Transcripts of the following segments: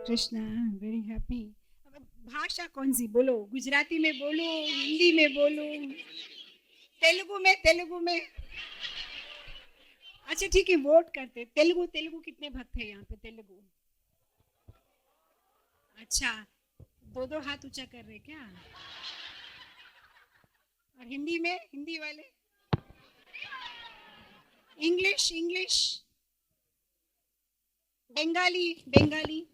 Krishna, very happy. भाषा कौन सी बोलो? गुजराती में बोलो, हिंदी में बोलो, तेलुगु में। अच्छा ठीक है, वोट करते। तेलुगु तेलुगु कितने भक्त हैं यहाँ पे? तेलुगु अच्छा, दो दो हाथ ऊंचा कर रहे क्या? और हिंदी में, हिंदी वाले? इंग्लिश इंग्लिश, बंगाली बंगाली,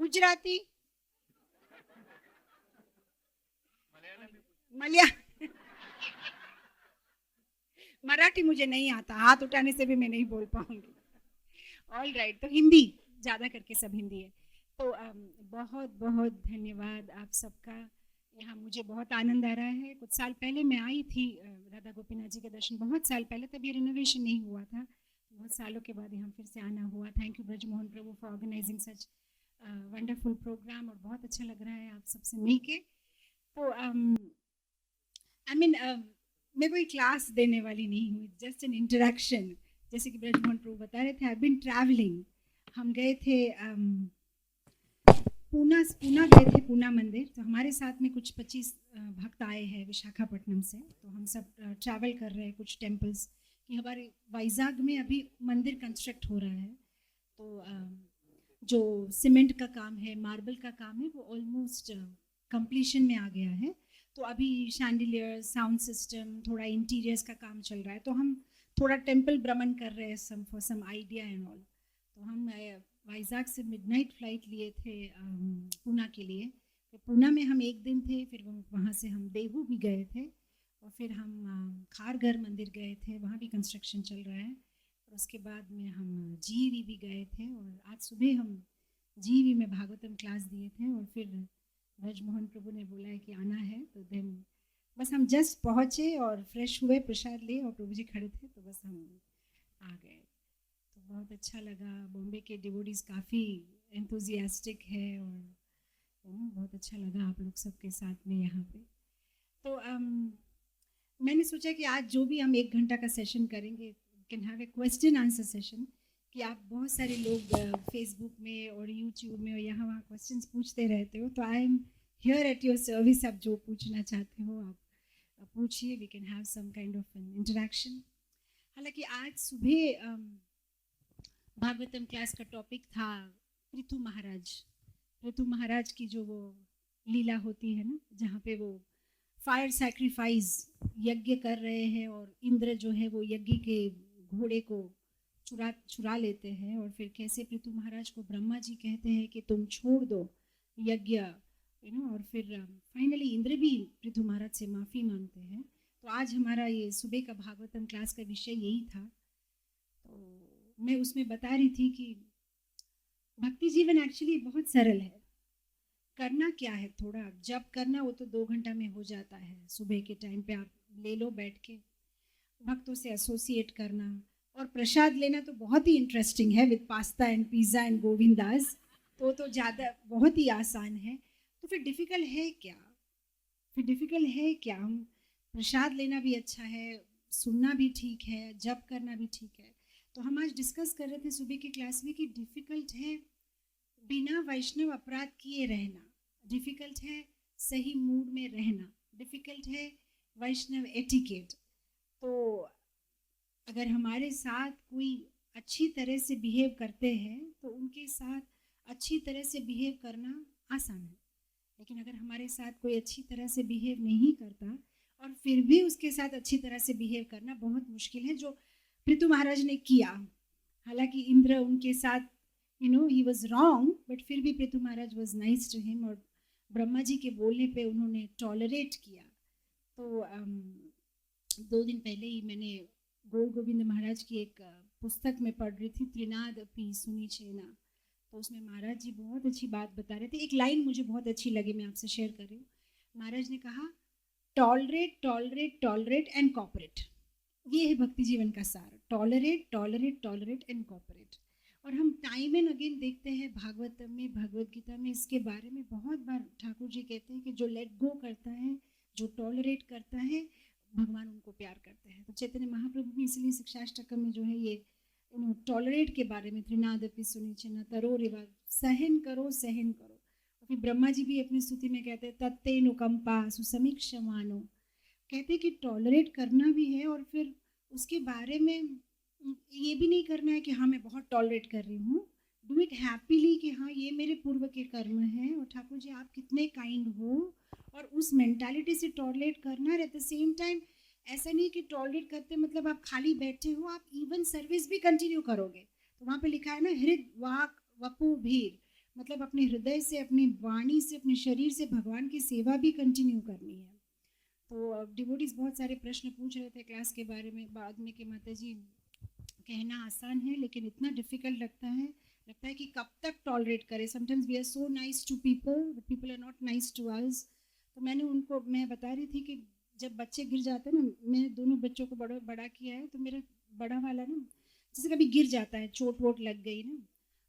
गुजराती, मलया मराठी मुझे नहीं आता, हाथ उठाने से भी मैं नहीं बोल पाऊंगी। ऑल राइट, तो हिंदी ज़्यादा करके सब हिंदी है। तो बहुत बहुत धन्यवाद आप सबका। यहाँ मुझे बहुत आनंद आ रहा है। कुछ साल पहले मैं आई थी राधा गोपीनाथ जी के दर्शन, बहुत साल पहले, तब ये रिनोवेशन नहीं हुआ था। बहुत सालों के बाद यहाँ फिर से आना हुआ। Thank you Braj Mohan Prabhu for organising such wonderful programme, और बहुत अच्छा लग रहा है आप सबसे मिल के। तो आई मीन मैं कोई क्लास देने वाली नहीं हूँ, जस्ट एन इंटरेक्शन। जैसे कि ब्रजमोहन प्रभु बता रहे थे, आई बिन ट्रैवलिंग। हम गए थे पूना पूना गए थे, पूना मंदिर। तो हमारे साथ में कुछ 25 भक्त आए हैं विशाखापट्टनम से। तो हम सब ट्रैवल कर रहे हैं कुछ टेम्पल्स कि हमारे वाइजाग में अभी मंदिर कंस्ट्रक्ट हो रहा है। तो जो सीमेंट का काम है, मार्बल का काम है, वो ऑलमोस्ट कंप्लीशन में आ गया है। तो अभी शैंडिलियर, साउंड सिस्टम, थोड़ा इंटीरियर्स का काम चल रहा है। तो हम थोड़ा टेम्पल भ्रमण कर रहे हैं, some for some idea and all. तो हम वाइजाग से मिडनाइट फ्लाइट लिए थे पूना के लिए। तो पूना में हम एक दिन थे, फिर वहाँ से हम देहू भी गए थे, और फिर हम खारघर मंदिर गए थे, वहाँ भी कंस्ट्रक्शन चल रहा है। और उसके बाद में हम जीवी भी गए थे, और आज सुबह हम जीवी में भागवतम क्लास दिए थे। और फिर ब्रजमोहन प्रभु ने बोला है कि आना है, तो देन बस हम जस्ट पहुँचे और फ्रेश हुए, प्रसाद लिए, और प्रभु जी खड़े थे, तो बस हम आ गए। तो बहुत अच्छा लगा। बॉम्बे के डिवोटीज काफ़ी एंथुजियास्टिक है, और बहुत अच्छा लगा आप लोग सबके साथ में यहाँ पे। तो मैंने सोचा कि आज जो भी हम 1 घंटा का सेशन करेंगे, can have a question answer session. कि आप बहुत सारे लोग फेसबुक में और यूट्यूब में और यहाँ वहाँ क्वेश्चंस पूछते रहते हो, तो I am here at your service. आप जो पूछना चाहते हो आप पूछिए, we can have some kind of an interaction. हालांकि आज सुबह भागवतम क्लास का टॉपिक था पृथु महाराज। पृथु महाराज की जो वो लीला होती है ना, जहाँ पे वो फायर सैक्रिफाइस यज्ञ कर रहे हैं, और इंद्र जो है वो यज्ञ के घोड़े को चुरा लेते हैं, और फिर कैसे पृथु महाराज को ब्रह्मा जी कहते हैं कि तुम छोड़ दो यज्ञ, और फिर फाइनली इंद्र भी पृथु महाराज से माफ़ी मांगते हैं। तो आज हमारा ये सुबह का भागवतम क्लास का विषय यही था। तो मैं उसमें बता रही थी कि भक्ति जीवन एक्चुअली बहुत सरल है। करना क्या है, थोड़ा जब करना वो तो 2 घंटा में हो जाता है। सुबह के टाइम पे आप ले लो बैठ के, भक्तों से एसोसिएट करना और प्रसाद लेना तो बहुत ही इंटरेस्टिंग है, with pasta and pizza and Govindas. तो ज़्यादा बहुत ही आसान है। तो फिर डिफ़िकल्ट है क्या? फिर डिफ़िकल्ट है क्या? हम प्रसाद लेना भी अच्छा है, सुनना भी ठीक है, जप करना भी ठीक है। तो हम आज डिस्कस कर रहे थे सुबह की क्लास में कि डिफ़िकल्ट है बिना वैष्णव अपराध किए रहना, डिफ़िकल्ट है सही मूड में रहना, डिफ़िकल्ट है वैष्णव एटिकेट। तो अगर हमारे साथ कोई अच्छी तरह से बिहेव करते हैं तो उनके साथ अच्छी तरह से बिहेव करना आसान है। लेकिन अगर हमारे साथ कोई अच्छी तरह से बिहेव नहीं करता और फिर भी उसके साथ अच्छी तरह से बिहेव करना बहुत मुश्किल है, जो पृथु महाराज ने किया। हालांकि इंद्र उनके साथ ही वॉज रॉन्ग, बट फिर भी पृथु महाराज वॉज नाइस टू हिम, और ब्रह्मा जी के बोलने पे उन्होंने टॉलरेट किया। तो 2 दिन पहले ही मैंने गौर गोविंद महाराज की एक पुस्तक में पढ़ रही थी, त्रिनाद अपि सुनी चेना। तो उसमें महाराज जी बहुत अच्छी बात बता रहे थे। एक लाइन मुझे बहुत अच्छी लगी, मैं आपसे शेयर कर रही हूँ। महाराज ने कहा, tolerate tolerate tolerate and cooperate. ये है भक्ति जीवन का सार, tolerate tolerate tolerate and cooperate. और हम टाइम एंड अगेन देखते हैं भागवतम में, भगवद गीता में इसके बारे में बहुत बार ठाकुर जी कहते हैं कि जो लेट गो करता है, जो टॉलरेट करता है, भगवान उनको प्यार करते हैं। तो चैतन्य महाप्रभु भी इसलिए शिक्षाष्टकम में जो है ये टॉलरेट के बारे में, त्रिनादपि सुनिचिन तरोरिव, सहन करो सहन करो। और फिर ब्रह्मा जी भी अपनी स्तुति में कहते हैं तत्तेनुकंपा सुसमीक्षमानो, कहते हैं कि टॉलरेट करना भी है और फिर उसके बारे में ये भी नहीं करना है कि हाँ मैं बहुत टॉलरेट कर रही हूँ, डू इट हैप्पीली कि हाँ ये मेरे पूर्व के कर्म हैं और ठाकुर जी आप कितने काइंड हो, और उस मेंटालिटी से टॉलरेट करना। एट द सेम टाइम ऐसा नहीं कि टॉलरेट करते मतलब आप खाली बैठे हो, आप इवन सर्विस भी कंटिन्यू करोगे। तो वहाँ पे लिखा है ना हृद वाक वपु भीर, मतलब अपने हृदय से, अपनी वाणी से, अपने शरीर से भगवान की सेवा भी कंटिन्यू करनी है। तो डिवोटीज बहुत सारे प्रश्न पूछ रहे थे क्लास के बारे में बाद में कि माता जी कहना आसान है लेकिन इतना डिफिकल्ट लगता है कि कब तक टॉलरेट करें। Sometimes we are so nice to people but people are not nice to us. तो मैं बता रही थी कि जब बच्चे गिर जाते हैं ना, मैंने दोनों बच्चों को बड़ा किया है, तो मेरा बड़ा वाला ना जैसे कभी गिर जाता है, चोट वोट लग गई ना,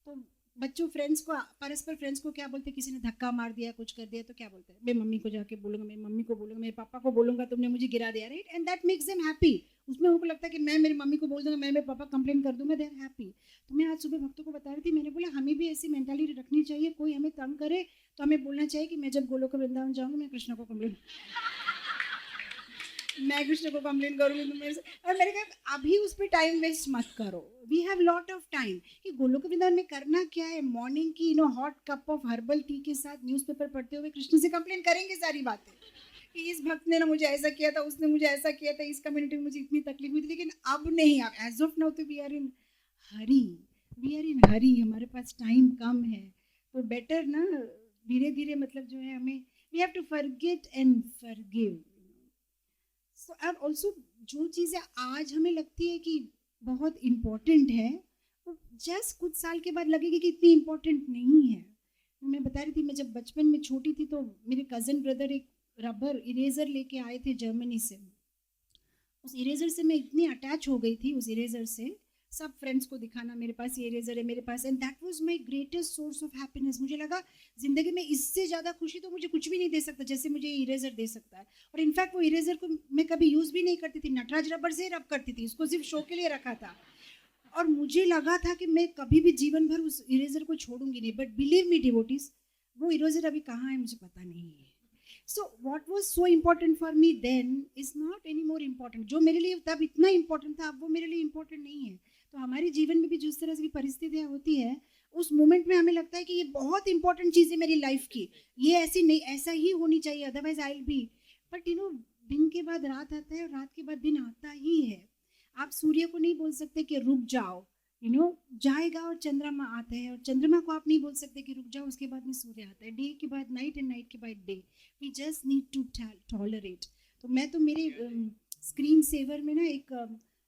तो बच्चों परस्पर फ्रेंड्स को क्या बोलते हैं, किसी ने धक्का मार दिया कुछ कर दिया तो क्या बोलते हैं, मैं मम्मी को जाके बोलूँगा, मेरी मम्मी को बोलूँगा, मेरे पापा को बोलूँगा तुमने मुझे गिरा दिया, right, and that makes them happy. उसमें उनको लगता है कि मैं मेरी मम्मी को बोल दूंगा, मैं मेरे पापा कंप्लेन कर दूंगा, दे आर हैप्पी। तो मैं आज सुबह भक्तों को बता रही थी, मैंने बोला हमें भी ऐसी मेंटालिटी रखनी चाहिए, कोई हमें तंग करे तो हमें बोलना चाहिए कि मैं जब गोलोक वृंदावन जाऊँगी मैं कृष्ण को कंप्लेन मैं कृष्ण को कंप्लेन करूँगी तो मेरे से, और मैंने कहा अभी उस पर टाइम वेस्ट मत करो, we have lot of time. कि गोलोक वृंदावन में करना क्या है, मॉर्निंग की hot cup of herbal tea के साथ न्यूज़पेपर पढ़ते हुए कृष्ण से कंप्लेन करेंगे सारी बातें कि इस भक्त ने ना मुझे ऐसा किया था, उसने मुझे ऐसा किया था, इस कम्युनिटी में मुझे इतनी तकलीफ हुई थी। लेकिन अब नहीं, अब एज ऑफ नाउ तो वी आर इन हरी, हमारे पास टाइम कम है, तो बेटर ना धीरे धीरे मतलब जो है हमें we have to forget and forgive. So and also जो चीज़ें आज हमें लगती है कि बहुत इम्पोर्टेंट है, वो जस्ट कुछ साल के बाद लगेगी कि इतनी इम्पोर्टेंट नहीं है। मैं बता रही थी, मैं जब बचपन में छोटी थी तो मेरे कज़न ब्रदर एक रबर इरेज़र लेके आए थे जर्मनी से। उस इरेज़र से मैं इतनी अटैच हो गई थी, उस इरेज़र से सब फ्रेंड्स को दिखाना मेरे पास ये इरेज़र है, मेरे पास, and that was my greatest source of happiness. मुझे लगा ज़िंदगी में इससे ज़्यादा खुशी तो मुझे कुछ भी नहीं दे सकता जैसे मुझे ये इरेज़र दे सकता है। और इनफैक्ट वो इरेज़र को मैं कभी यूज़ भी नहीं करती थी, नटराज रबर से रब करती थी, उसको सिर्फ शो के लिए रखा था। और मुझे लगा था कि मैं कभी भी जीवन भर उस इरेज़र को छोड़ूंगी नहीं, बट बिलीव मी डिवोटीज, वो इरेज़र अभी कहाँ है मुझे पता नहीं है। So what was so important for me then is not any more important. जो मेरे लिए तब इतना इम्पॉर्टेंट था अब वो मेरे लिए इम्पॉर्टेंट नहीं है। तो हमारे जीवन में भी जिस तरह की परिस्थितियाँ होती है, उस मोमेंट में हमें लगता है कि ये बहुत इंपॉर्टेंट चीज़ है मेरी लाइफ की, ये ऐसी नहीं, ऐसा ही होनी चाहिए, otherwise I will be. But दिन के बाद रात आता है और रात के बाद दिन आता ही है। आप सूर्य को नहीं बोल सकते कि रुक जाओ, जाएगा, और चंद्रमा आता है, और चंद्रमा को आप नहीं बोल सकते कि रुक जाओ, उसके बाद में सूर्य आता है, डे के बाद नाइट एंड नाइट के बाद day. We just need to tolerate. तो मैं तो मेरे स्क्रीन सेवर में ना एक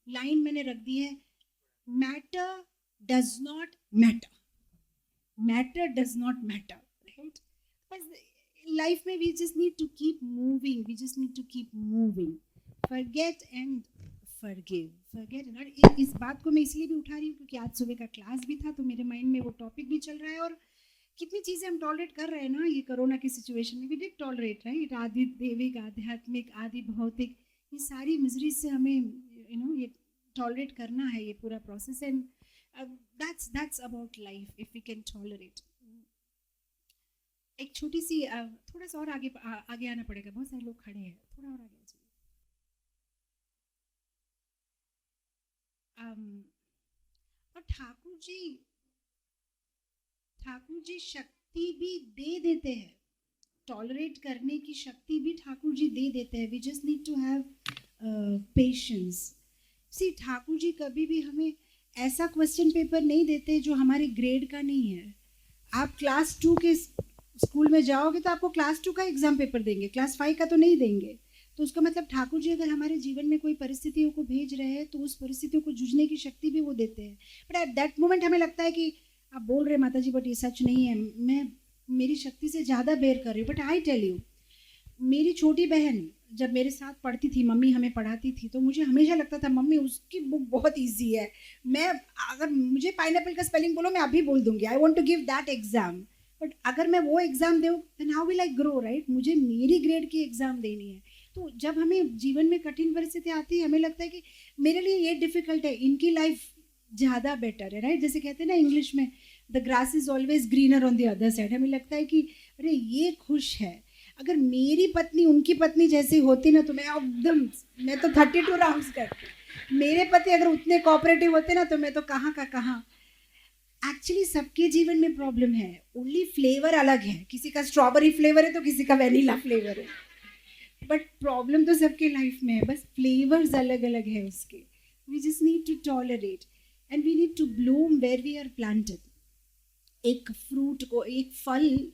लाइन मैंने रख दी है, matter does not matter, matter does not matter, right. बस लाइफ में we just need to keep moving, we just need to keep moving, forget and forgive. इस बात को मैं इसलिए भी उठा रही हूँ क्योंकि आज सुबह का क्लास भी था, तो मेरे माइंड में वो टॉपिक भी चल रहा है। और कितनी चीज़ें हम टॉलरेट कर रहे हैं ना ये कोरोना की सिचुएशन में, वी डिड टॉलरेट, राइट। आदि दैविक, आध्यात्मिक, आदि भौतिक, ये सारी मिजरी से हमें ये टॉलरेट करना है, ये पूरा process. And that's about life if we can tolerate. एक छोटी सी थोड़ा सा और आगे आना पड़ेगा, बहुत सारे लोग खड़े हैं, थोड़ा और आगे आ जाइए। और ठाकुर जी शक्ति भी दे देते हैं, टॉलरेट करने की शक्ति भी ठाकुर जी दे देते हैं। We just need to have patience. See, Thakur ji कभी भी हमें ऐसा क्वेश्चन पेपर नहीं देते जो हमारे ग्रेड का नहीं है। आप क्लास 2 के स्कूल में जाओगे तो आपको क्लास 2 का एग्जाम पेपर देंगे, क्लास 5 का तो नहीं देंगे। तो उसका मतलब ठाकुर जी अगर हमारे जीवन में कोई परिस्थितियों को भेज रहे हैं तो उस परिस्थितियों को जूझने की शक्ति भी वो देते हैं। बट एट दैट मोमेंट हमें लगता है कि आप बोल रहे माता जी बट ये सच नहीं है, मैं मेरी शक्ति से ज़्यादा बेर कर रही हूँ। बट आई टेल यू, मेरी छोटी बहन जब मेरे साथ पढ़ती थी, मम्मी हमें पढ़ाती थी, तो मुझे हमेशा लगता था मम्मी उसकी बुक बहुत ईजी है, मैं अगर मुझे पाइनएप्पल का स्पेलिंग बोलो मैं अभी बोल दूंगी, I want to give that exam. But अगर मैं वो एग्जाम दूँ then how will I grow, right. मुझे मेरी ग्रेड की एग्जाम देनी है। तो जब हमें जीवन में कठिन परिस्थिति आती है, हमें लगता है कि मेरे लिए ये डिफ़िकल्ट है, इनकी लाइफ ज़्यादा बेटर है, राइट? जैसे कहते हैं ना इंग्लिश में, the grass is always greener on the other side. हमें लगता है कि अरे ये खुश है, अगर मेरी पत्नी उनकी पत्नी जैसी होती ना तो मैं एकदम, मैं तो 32 राउंड्स करती। मेरे पति अगर उतने कोऑपरेटिव होते ना तो मैं तो कहाँ का कहाँ। एक्चुअली सबके जीवन में प्रॉब्लम है, ओनली फ्लेवर अलग है, किसी का स्ट्रॉबेरी फ्लेवर है तो किसी का वेनिला फ्लेवर है, बट प्रॉब्लम तो सबके लाइफ में है, बस फ्लेवर्स अलग अलग है उसके। We just need to tolerate and we need to bloom where we are planted. एक फ्रूट को, एक फल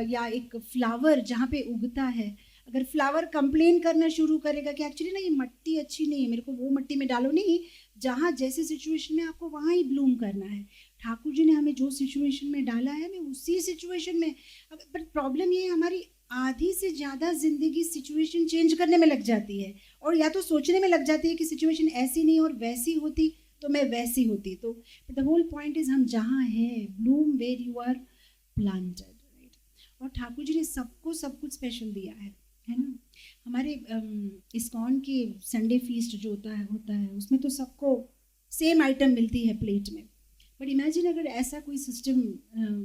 या एक फ्लावर जहाँ पे उगता है, अगर फ्लावर कंप्लेन करना शुरू करेगा कि एक्चुअली ना ये मिट्टी अच्छी नहीं है, मेरे को वो मिट्टी में डालो, नहीं, जहाँ जैसे सिचुएशन में आपको वहाँ ही ब्लूम करना है। ठाकुर जी ने हमें जो सिचुएशन में डाला है हमें उसी सिचुएशन में, बट प्रॉब्लम ये है हमारी आधी से ज़्यादा जिंदगी सिचुएशन चेंज करने में लग जाती है, और या तो सोचने में लग जाती है कि सिचुएशन ऐसी नहीं और वैसी होती तो मैं वैसी होती। तो द होल पॉइंट इज हम जहाँ हैं, bloom where you are planted, right? और ठाकुर जी ने सबको सब कुछ स्पेशल दिया है ना। हमारे इस्कॉन के संडे फीस्ट जो होता है उसमें तो सबको सेम आइटम मिलती है प्लेट में, बट इमेजिन अगर ऐसा कोई सिस्टम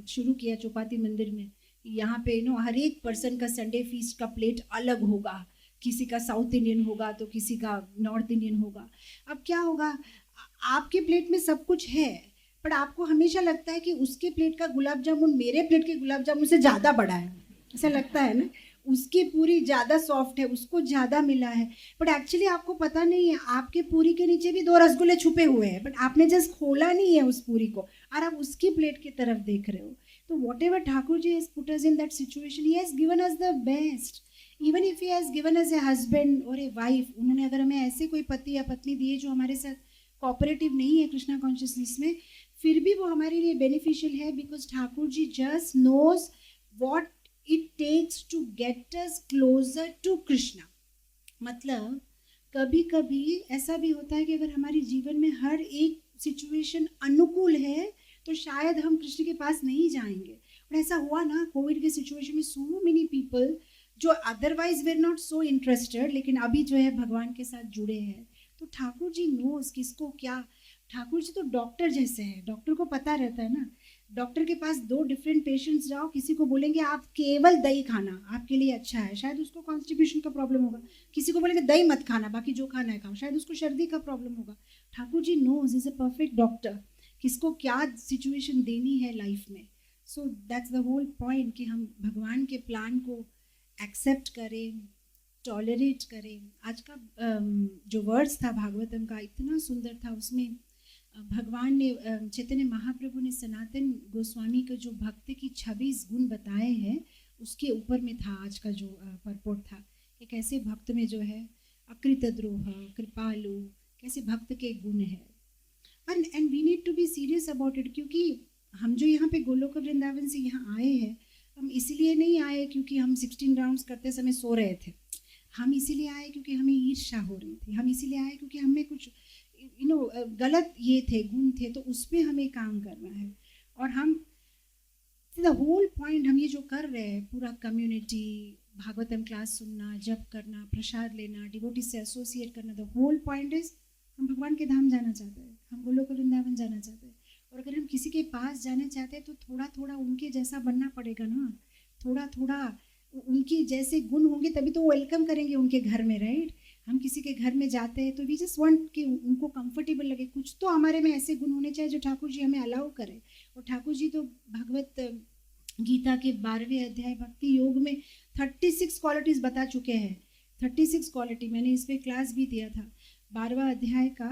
शुरू किया चौपाती मंदिर में, यहाँ पे हर एक पर्सन का संडे फीस्ट का प्लेट अलग होगा, किसी का साउथ इंडियन होगा तो किसी का नॉर्थ इंडियन होगा। अब क्या होगा, आपके प्लेट में सब कुछ है, बट आपको हमेशा लगता है कि उसके प्लेट का गुलाब जामुन मेरे प्लेट के गुलाब जामुन से ज़्यादा बड़ा है, ऐसा लगता है ना, उसकी पूरी ज़्यादा सॉफ्ट है, उसको ज़्यादा मिला है, बट एक्चुअली आपको पता नहीं है आपके पूरी के नीचे भी 2 रसगुल्ले छुपे हुए हैं, बट आपने जस्ट खोला नहीं है उस पूरी को और आप उसकी प्लेट की तरफ देख रहे हो। तो whatever Thakur ji has put us in that situation, he has given us the best. Even if he has given us a husband और ए वाइफ, उन्होंने अगर हमें ऐसे कोई पति या पत्नी दिए जो हमारे साथ कोऑपरेटिव नहीं है कृष्णा कॉन्शियसनेस में, फिर भी वो हमारे लिए बेनिफिशियल है, because Thakur ji just knows what it takes to get us closer to Krishna। मतलब कभी कभी ऐसा भी होता है कि अगर हमारे जीवन में हर एक सिचुएशन अनुकूल है तो शायद हम कृष्ण के पास नहीं जाएंगे। और ऐसा हुआ ना कोविड के सिचुएशन में, सो मेनी पीपल जो otherwise were not so interested लेकिन अभी जो है भगवान के साथ जुड़े हैं। तो ठाकुर जी नोज किसको क्या, ठाकुर जी तो डॉक्टर जैसे हैं, डॉक्टर को पता रहता है ना। डॉक्टर के पास 2 डिफरेंट पेशेंट्स जाओ, किसी को बोलेंगे आप केवल दही खाना आपके लिए अच्छा है, शायद उसको कॉन्स्टिपेशन का प्रॉब्लम होगा। किसी को बोलेंगे दही मत खाना, बाकी जो खाना है खाओ, शायद उसको सर्दी का प्रॉब्लम होगा। Thakur ji knows, is a perfect doctor, किसको क्या सिचुएशन देनी है लाइफ में। So that's the whole point कि हम भगवान के प्लान को एक्सेप्ट करें, टॉलरेट करें। आज का जो वर्ड्स था भागवतम का इतना सुंदर था, उसमें भगवान ने, चैतन्य महाप्रभु ने सनातन गोस्वामी का जो भक्त की 26 गुण बताए हैं उसके ऊपर में था आज का जो परपोर्ट था, कि कैसे भक्त में जो है अकृतद्रोह, कृपालु, कैसे भक्त के गुण है। And we need to be serious about it, क्योंकि हम जो यहाँ पे गोलोक वृंदावन से यहाँ आए हैं, हम इसीलिए नहीं आए क्योंकि हम 16 राउंड्स करते समय सो रहे थे, हम इसीलिए आए क्योंकि हमें ईर्ष्या हो रही थी, हम इसीलिए आए क्योंकि हमें कुछ गलत ये थे, गुण थे, तो उस पर हमें काम करना है। और हम द होल पॉइंट, हम ये जो कर रहे हैं पूरा कम्युनिटी, भागवतम क्लास सुनना, जप करना, प्रसाद लेना, डिवोटी से एसोसिएट करना, द होल पॉइंट इज हम भगवान के धाम जाना चाहते हैं, हम गोलोक वृंदावन जाना चाहते हैं। और अगर हम किसी के पास जाना चाहते हैं तो थोड़ा थोड़ा उनके जैसा बनना पड़ेगा ना, थोड़ा थोड़ा उनकी जैसे गुण होंगे तभी तो वेलकम करेंगे उनके घर में, राइट? हम किसी के घर में जाते हैं तो वी जस्ट वांट कि उनको कंफर्टेबल लगे, कुछ तो हमारे में ऐसे गुण होने चाहिए जो ठाकुर जी हमें अलाउ करें। और ठाकुर जी तो भगवत गीता के 12वें अध्याय भक्ति योग में 36 क्वालिटीज़ बता चुके हैं। 36 क्वालिटी, मैंने इस पर क्लास भी दिया था। 12वां अध्याय का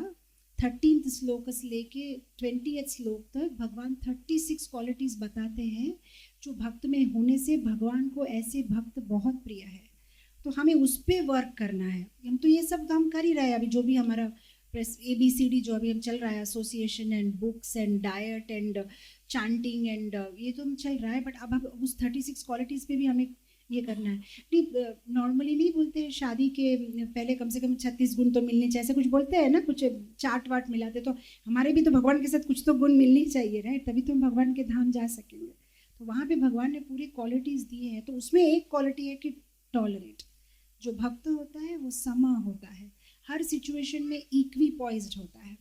13th श्लोक से लेके 20th श्लोक तक भगवान 36 क्वालिटीज़ बताते हैं जो भक्त में होने से भगवान को ऐसे भक्त बहुत प्रिय है। तो हमें उस पर वर्क करना है। हम तो ये सब काम कर ही रहे हैं अभी, जो भी हमारा ABCD जो अभी हम चल रहा है, association and books and diet and chanting and ये तो हम चल रहा है, बट अब हम उस 36 क्वालिटीज़ पे भी हमें ये करना है। नहीं, नॉर्मली नहीं बोलते शादी के पहले कम से कम 36 गुण तो मिलने चाहिए, ऐसे कुछ बोलते हैं ना, कुछ चार्ट वार्ट मिलाते, तो हमारे भी तो भगवान के साथ कुछ तो गुण मिलने चाहिए, राइट? तभी तो हम भगवान के धाम जा सकेंगे। तो वहाँ पे भगवान ने पूरी क्वालिटीज़ दी हैं। तो उसमें एक क्वालिटी है कि टॉलरेट। जो भक्त होता है वो समा होता है, हर सिचुएशन में इक्वी पॉइज्ड होता है।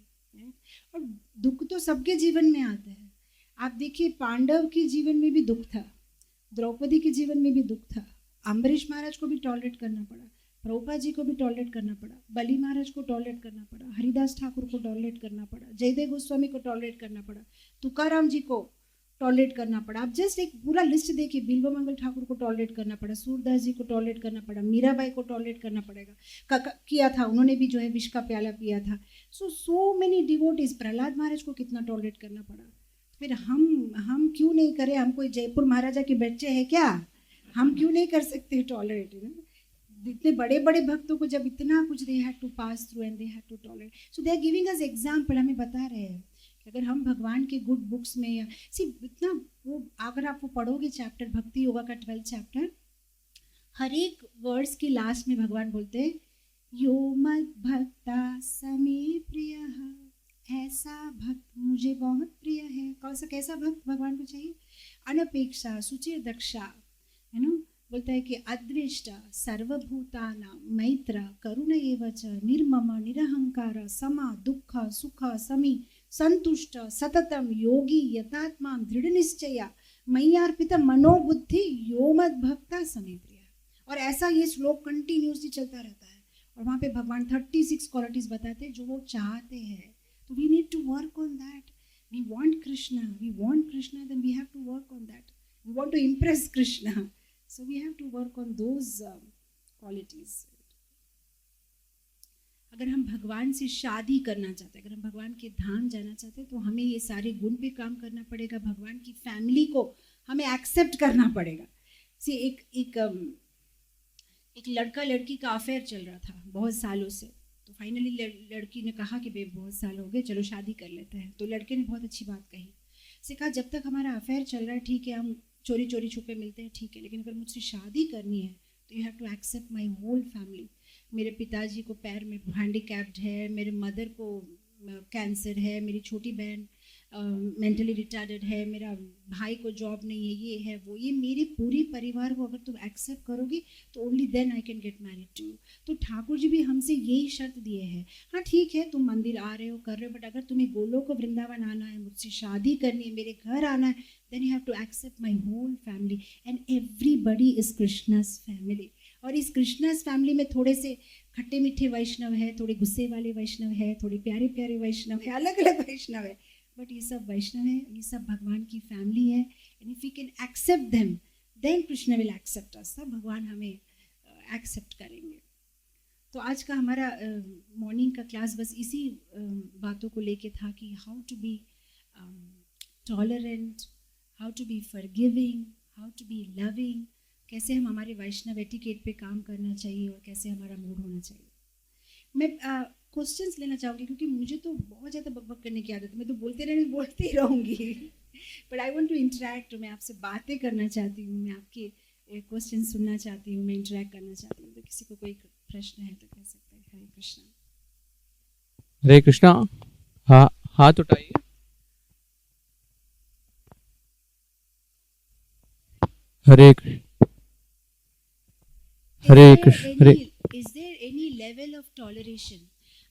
और दुख तो सबके जीवन में आता है। आप देखिए पांडव के जीवन में भी दुख था, द्रौपदी के जीवन में भी दुख था, अम्बरीश महाराज को भी टॉलरेट करना पड़ा, प्रभुपाद जी को भी टॉलरेट करना पड़ा, बली महाराज को टॉलरेट करना पड़ा, हरिदास ठाकुर को टॉलरेट करना पड़ा, जयदेव गोस्वामी को टॉलरेट करना पड़ा, तुकाराम जी को टॉलरेट करना पड़ा। आप जस्ट एक पूरा लिस्ट देखिए, बिल्व मंगल ठाकुर को टॉलरेट करना पड़ा, सूरदास जी को टॉलरेट करना पड़ा, मीराबाई को टॉलरेट करना पड़ेगा, किया था उन्होंने भी जो है विष का प्याला पिया था। सो मेनी डिवोटीज, प्रहलाद महाराज को कितना टॉलरेट करना पड़ा। फिर हम क्यों नहीं करें? हम कोई जयपुर महाराजा के बच्चे हैं क्या? हम क्यों नहीं कर सकते टॉलरेट? इतने बड़े बड़े भक्तों को जब इतना कुछ they had to pass through and they had to tolerate, so they are giving us example. हमें बता रहे हैं कि अगर हम भगवान के गुड बुक्स में या इतना वो, अगर आप वो पढ़ोगे चैप्टर भक्ति योगा का 12 चैप्टर, हर एक वर्ड्स के लास्ट में भगवान बोलते हैं यो मद भक्ता समे प्रिय, ऐसा भक्त मुझे बहुत प्रिय है। कौन सा, कैसा भक्त भगवान को चाहिए? अनपेक्षा सुचिर दक्षा, है ना, बोलता है कि अद्वेष्टा सर्वभूतानां मैत्र करुण एवच निर्मम निरहंकार समा दुख सुख समी संतुष्ट सततम योगी यथात्मा दृढ़ निश्चया मय्यार्पित मनोबुद्धि यो मद भक्ता समे प्रिय। और ऐसा ये श्लोक कंटिन्यूसली चलता रहता है और वहाँ पे भगवान 36 क्वालिटीज बताते हैं जो वो चाहते हैं। तो we need to work on that. We want Krishna, then we have to work on that. We want to impress Krishna, so we have to work on those qualities. अगर हम भगवान से शादी करना चाहते हैं, अगर हम भगवान के धाम जाना चाहते हैं, तो हमें ये सारे गुण पे काम करना पड़ेगा। भगवान की फैमिली को हमें एक्सेप्ट करना पड़ेगा। सी एक लड़का लड़की का अफेयर चल रहा था बहुत सालों से, तो फाइनली लड़की ने कहा कि बेब बहुत साल हो गए, चलो शादी कर लेते हैं। तो लड़के ने बहुत अच्छी बात कही, से कहा जब तक हमारा अफेयर चल रहा है ठीक है, हम चोरी चोरी छुपे मिलते हैं ठीक है, लेकिन अगर मुझसे शादी करनी है तो you have to accept my whole family. मेरे पिताजी को पैर में हैंडीकैप्ड है, मेरे मदर को कैंसर है, मेरी छोटी बहन मेंटली रिटार्डेड है, मेरा भाई को जॉब नहीं है, ये है वो, ये मेरे पूरे परिवार को अगर तुम एक्सेप्ट करोगी तो only then I can get married to you. तो ठाकुर जी भी हमसे यही शर्त दिए हैं। हाँ ठीक है, तुम मंदिर आ रहे हो कर रहे हो, बट अगर तुम्हें गोलोक वृंदावन आना है, मुझसे शादी करनी है, मेरे घर आना है, then you have to accept my whole family and everybody is Krishna's family. और इस कृष्णास फैमिली में थोड़े से खट्टे मीठे वैष्णव है, थोड़े गुस्से वाले वैष्णव है, थोड़े प्यारे प्यारे वैष्णव है, अलग अलग वैष्णव है, बट ये सब वैष्णव है, ये सब भगवान की फैमिली है। And if we can accept them then Krishna will accept us. तब भगवान हमें एक्सेप्ट करेंगे। तो आज का हमारा मॉर्निंग का क्लास बस इसी बातों को लेके था कि how to be tolerant, how to be forgiving, how to be loving, कैसे हम हमारे वैष्णव एटिकेट पे काम करना चाहिए और कैसे हमारा मूड होना चाहिए। मैं क्वेश्चंस लेना चाहूँगी क्योंकि मुझे तो बहुत ज़्यादा बकबक करने की आदत है, मैं तो बोलती ही रहूँगी, but I want to interact. मैं आपसे बातें करना चाहती हूँ, मैं आपके क्वेश्चन सुनना चाहती हूँ, मैं इंटरेक्ट करना चाहती हूँ। तो किसी को कोई प्रश्न है तो कह सकते हैं। हरे कृष्णा। हरे कृष्णा। हाँ, हाथ उठाइए। हरे Krishna. Is there any level of toleration?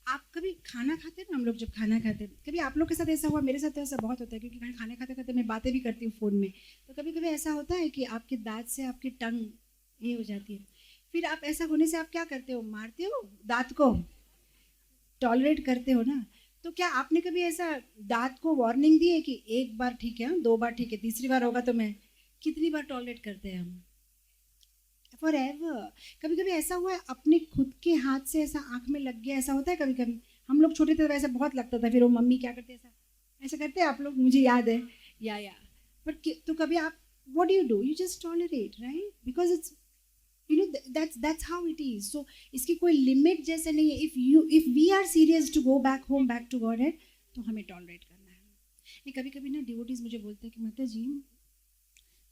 आप कभी खाना खाते हैं ना, हम लोग जब खाना खाते हैं, कभी आप लोग के साथ ऐसा हुआ? मेरे साथ तो ऐसा बहुत होता है क्योंकि खाना खाते खाते मैं बातें भी करती हूँ फ़ोन में। तो कभी कभी ऐसा होता है कि आपके दांत से आपकी टंग ये हो जाती है, फिर आप ऐसा होने से आप क्या करते हो? मारते हो दांत को, टॉलरेट करते हो ना। तो क्या आपने कभी ऐसा दांत को वार्निंग दी है कि एक बार ठीक है, 2 बार ठीक है, तीसरी बार होगा तो मैं? कितनी बार टॉलरेट करते हैं हम? For ever. कभी कभी ऐसा हुआ है अपने खुद के हाथ से ऐसा आँख में लग गया, ऐसा होता है कभी कभी। हम लोग छोटे थे तो ऐसा बहुत लगता था, फिर वो मम्मी क्या करते ऐसा करते हैं आप लोग, मुझे याद है या बट तो कभी आप what do you do? You just tolerate, right? Because it's that's how it is. So इसकी कोई लिमिट जैसे नहीं है। if we are serious to go back home, back to Godhead, तो हमें टॉलरेट करना है। कभी कभी ना डिवोटीज मुझे बोलते हैं कि माता जी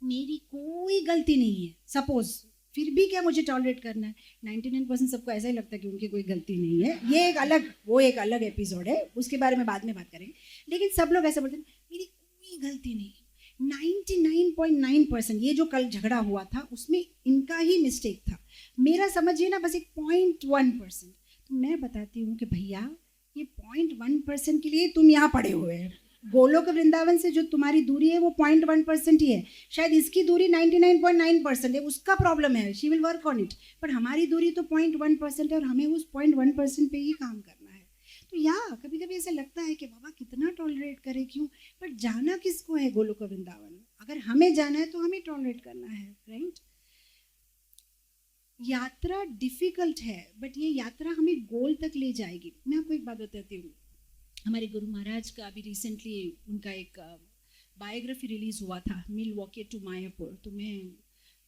मेरी कोई गलती नहीं है, सपोज, फिर भी क्या मुझे टॉलरेट करना है? 99% सबको ऐसा ही लगता है कि उनकी कोई गलती नहीं है। ये एक अलग एपिसोड है, उसके बारे में बाद में बात करेंगे। लेकिन सब लोग ऐसा बोलते हैं मेरी कोई गलती नहीं है। 99.9% ये जो कल झगड़ा हुआ था उसमें इनका ही मिस्टेक था, मेरा समझिए ना बस एक 0.1%। तो मैं बताती हूँ कि भैया ये 0.1% के लिए तुम यहाँ पड़े हुए हैं। गोलोक वृंदावन से जो तुम्हारी दूरी है वो 0.1% ही है, शायद इसकी दूरी 99.9% है, उसका प्रॉब्लम है, she will work on it. पर हमारी दूरी तो 0.1% है और हमें उस 0.1% पे ही काम करना है। तो या कभी कभी ऐसा लगता है कि बाबा कितना टॉलरेट करे, क्यों? पर जाना किसको है गोलोक वृंदावन? अगर हमें जाना है तो हमें टॉलरेट करना है, राइट? यात्रा डिफिकल्ट है, बट ये यात्रा हमें गोल तक ले जाएगी। मैं आपको एक बात बताती हूँ, हमारे गुरु महाराज का अभी रिसेंटली उनका एक बायोग्राफी रिलीज हुआ था, मिलवॉकी टू मायापुर। तो मैं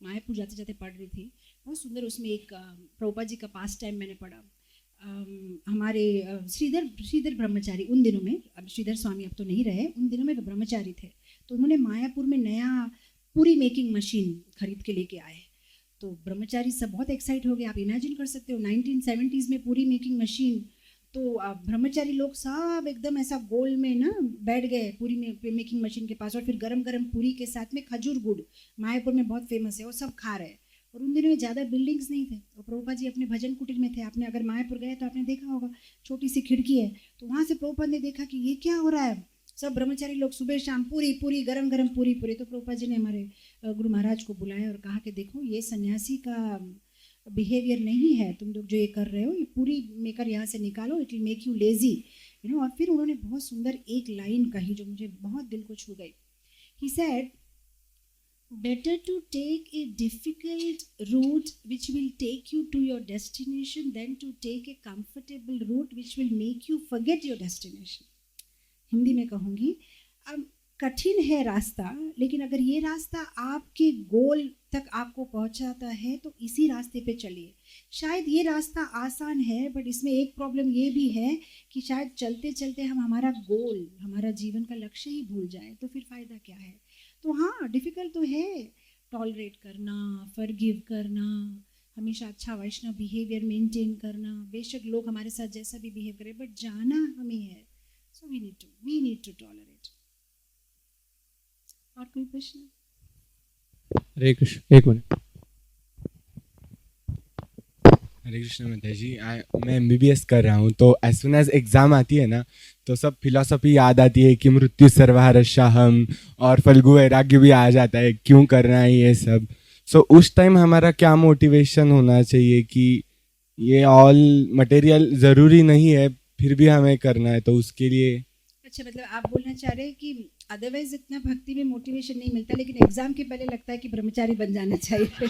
मायापुर जाते जाते पढ़ रही थी, बहुत सुंदर उसमें एक प्रभुपाद जी का पास टाइम मैंने पढ़ा। हमारे श्रीधर ब्रह्मचारी उन दिनों में, अब श्रीधर स्वामी अब तो नहीं रहे, उन दिनों में ब्रह्मचारी थे, तो उन्होंने मायापुर में नया पूरी मेकिंग मशीन खरीद के लेके आए। तो ब्रह्मचारी सब बहुत एक्साइट हो गए। आप इमेजिन कर सकते हो 1970s में पूरी मेकिंग मशीन। तो ब्रह्मचारी लोग सब एकदम ऐसा गोल में ना बैठ गए पूरी मेकिंग मशीन के पास, और फिर गरम गरम पूरी के साथ में खजूर गुड़, मायापुर में बहुत फेमस है, वो सब खा रहे। और उन दिनों में ज़्यादा बिल्डिंग्स नहीं थे, और प्रभुपाद जी अपने भजन कुटीर में थे। आपने अगर मायापुर गए तो आपने देखा होगा, छोटी सी खिड़की है, तो वहाँ से प्रभुपाद ने देखा कि ये क्या हो रहा है, सब ब्रह्मचारी लोग सुबह शाम पूरी पूरी गरम गरम पूरी पूरी। तो प्रभुपाद जी ने हमारे गुरु महाराज को बुलाया और कहा कि देखो ये सन्यासी का बिहेवियर नहीं है, तुम लोग जो ये कर रहे हो, ये पूरी मेकर यहाँ से निकालो, it will make you lazy, you know. और फिर उन्होंने बहुत सुंदर एक लाइन कही जो मुझे बहुत दिल को छू गई। He said, better to take a difficult route which will take you to your destination than to take a comfortable route which will make you forget your destination. Hindi में कहूँगी, अब कठिन है रास्ता, लेकिन अगर ये रास्ता आपके गोल तक आपको पहुँचाता है तो इसी रास्ते पे चलिए। शायद ये रास्ता आसान है, बट इसमें एक प्रॉब्लम ये भी है कि शायद चलते चलते हम हमारा गोल, हमारा जीवन का लक्ष्य ही भूल जाए, तो फिर फ़ायदा क्या है? तो हाँ, डिफ़िकल्ट तो है टॉलरेट करना, फॉरगिव करना, हमेशा अच्छा वैष्णव बिहेवियर मेंटेन करना, बेशक लोग हमारे साथ जैसा भी बिहेव करें, बट जाना हमें है। So we need to tolerate. और कोई प्रश्न? हरे कृष्ण, एक मिनट। हरे कृष्ण माता जी, मैं MBBS कर रहा हूँ, तो एज सुन एज एग्ज़ाम आती है ना, तो सब फिलॉसफी याद आती है कि मृत्यु सर्वहरश्याहम, और फल्गु वैराग्य भी आ जाता है, क्यों करना है ये सब। सो उस टाइम हमारा क्या मोटिवेशन होना चाहिए कि ये ऑल मटेरियल ज़रूरी नहीं है, फिर भी हमें करना है, तो उसके लिए? अच्छा, मतलब आप बोलना चाह रहे हैं कि अदरवाइज इतना भक्ति में मोटिवेशन नहीं मिलता, लेकिन एग्जाम के पहले लगता है कि ब्रह्मचारी बन जाना चाहिए।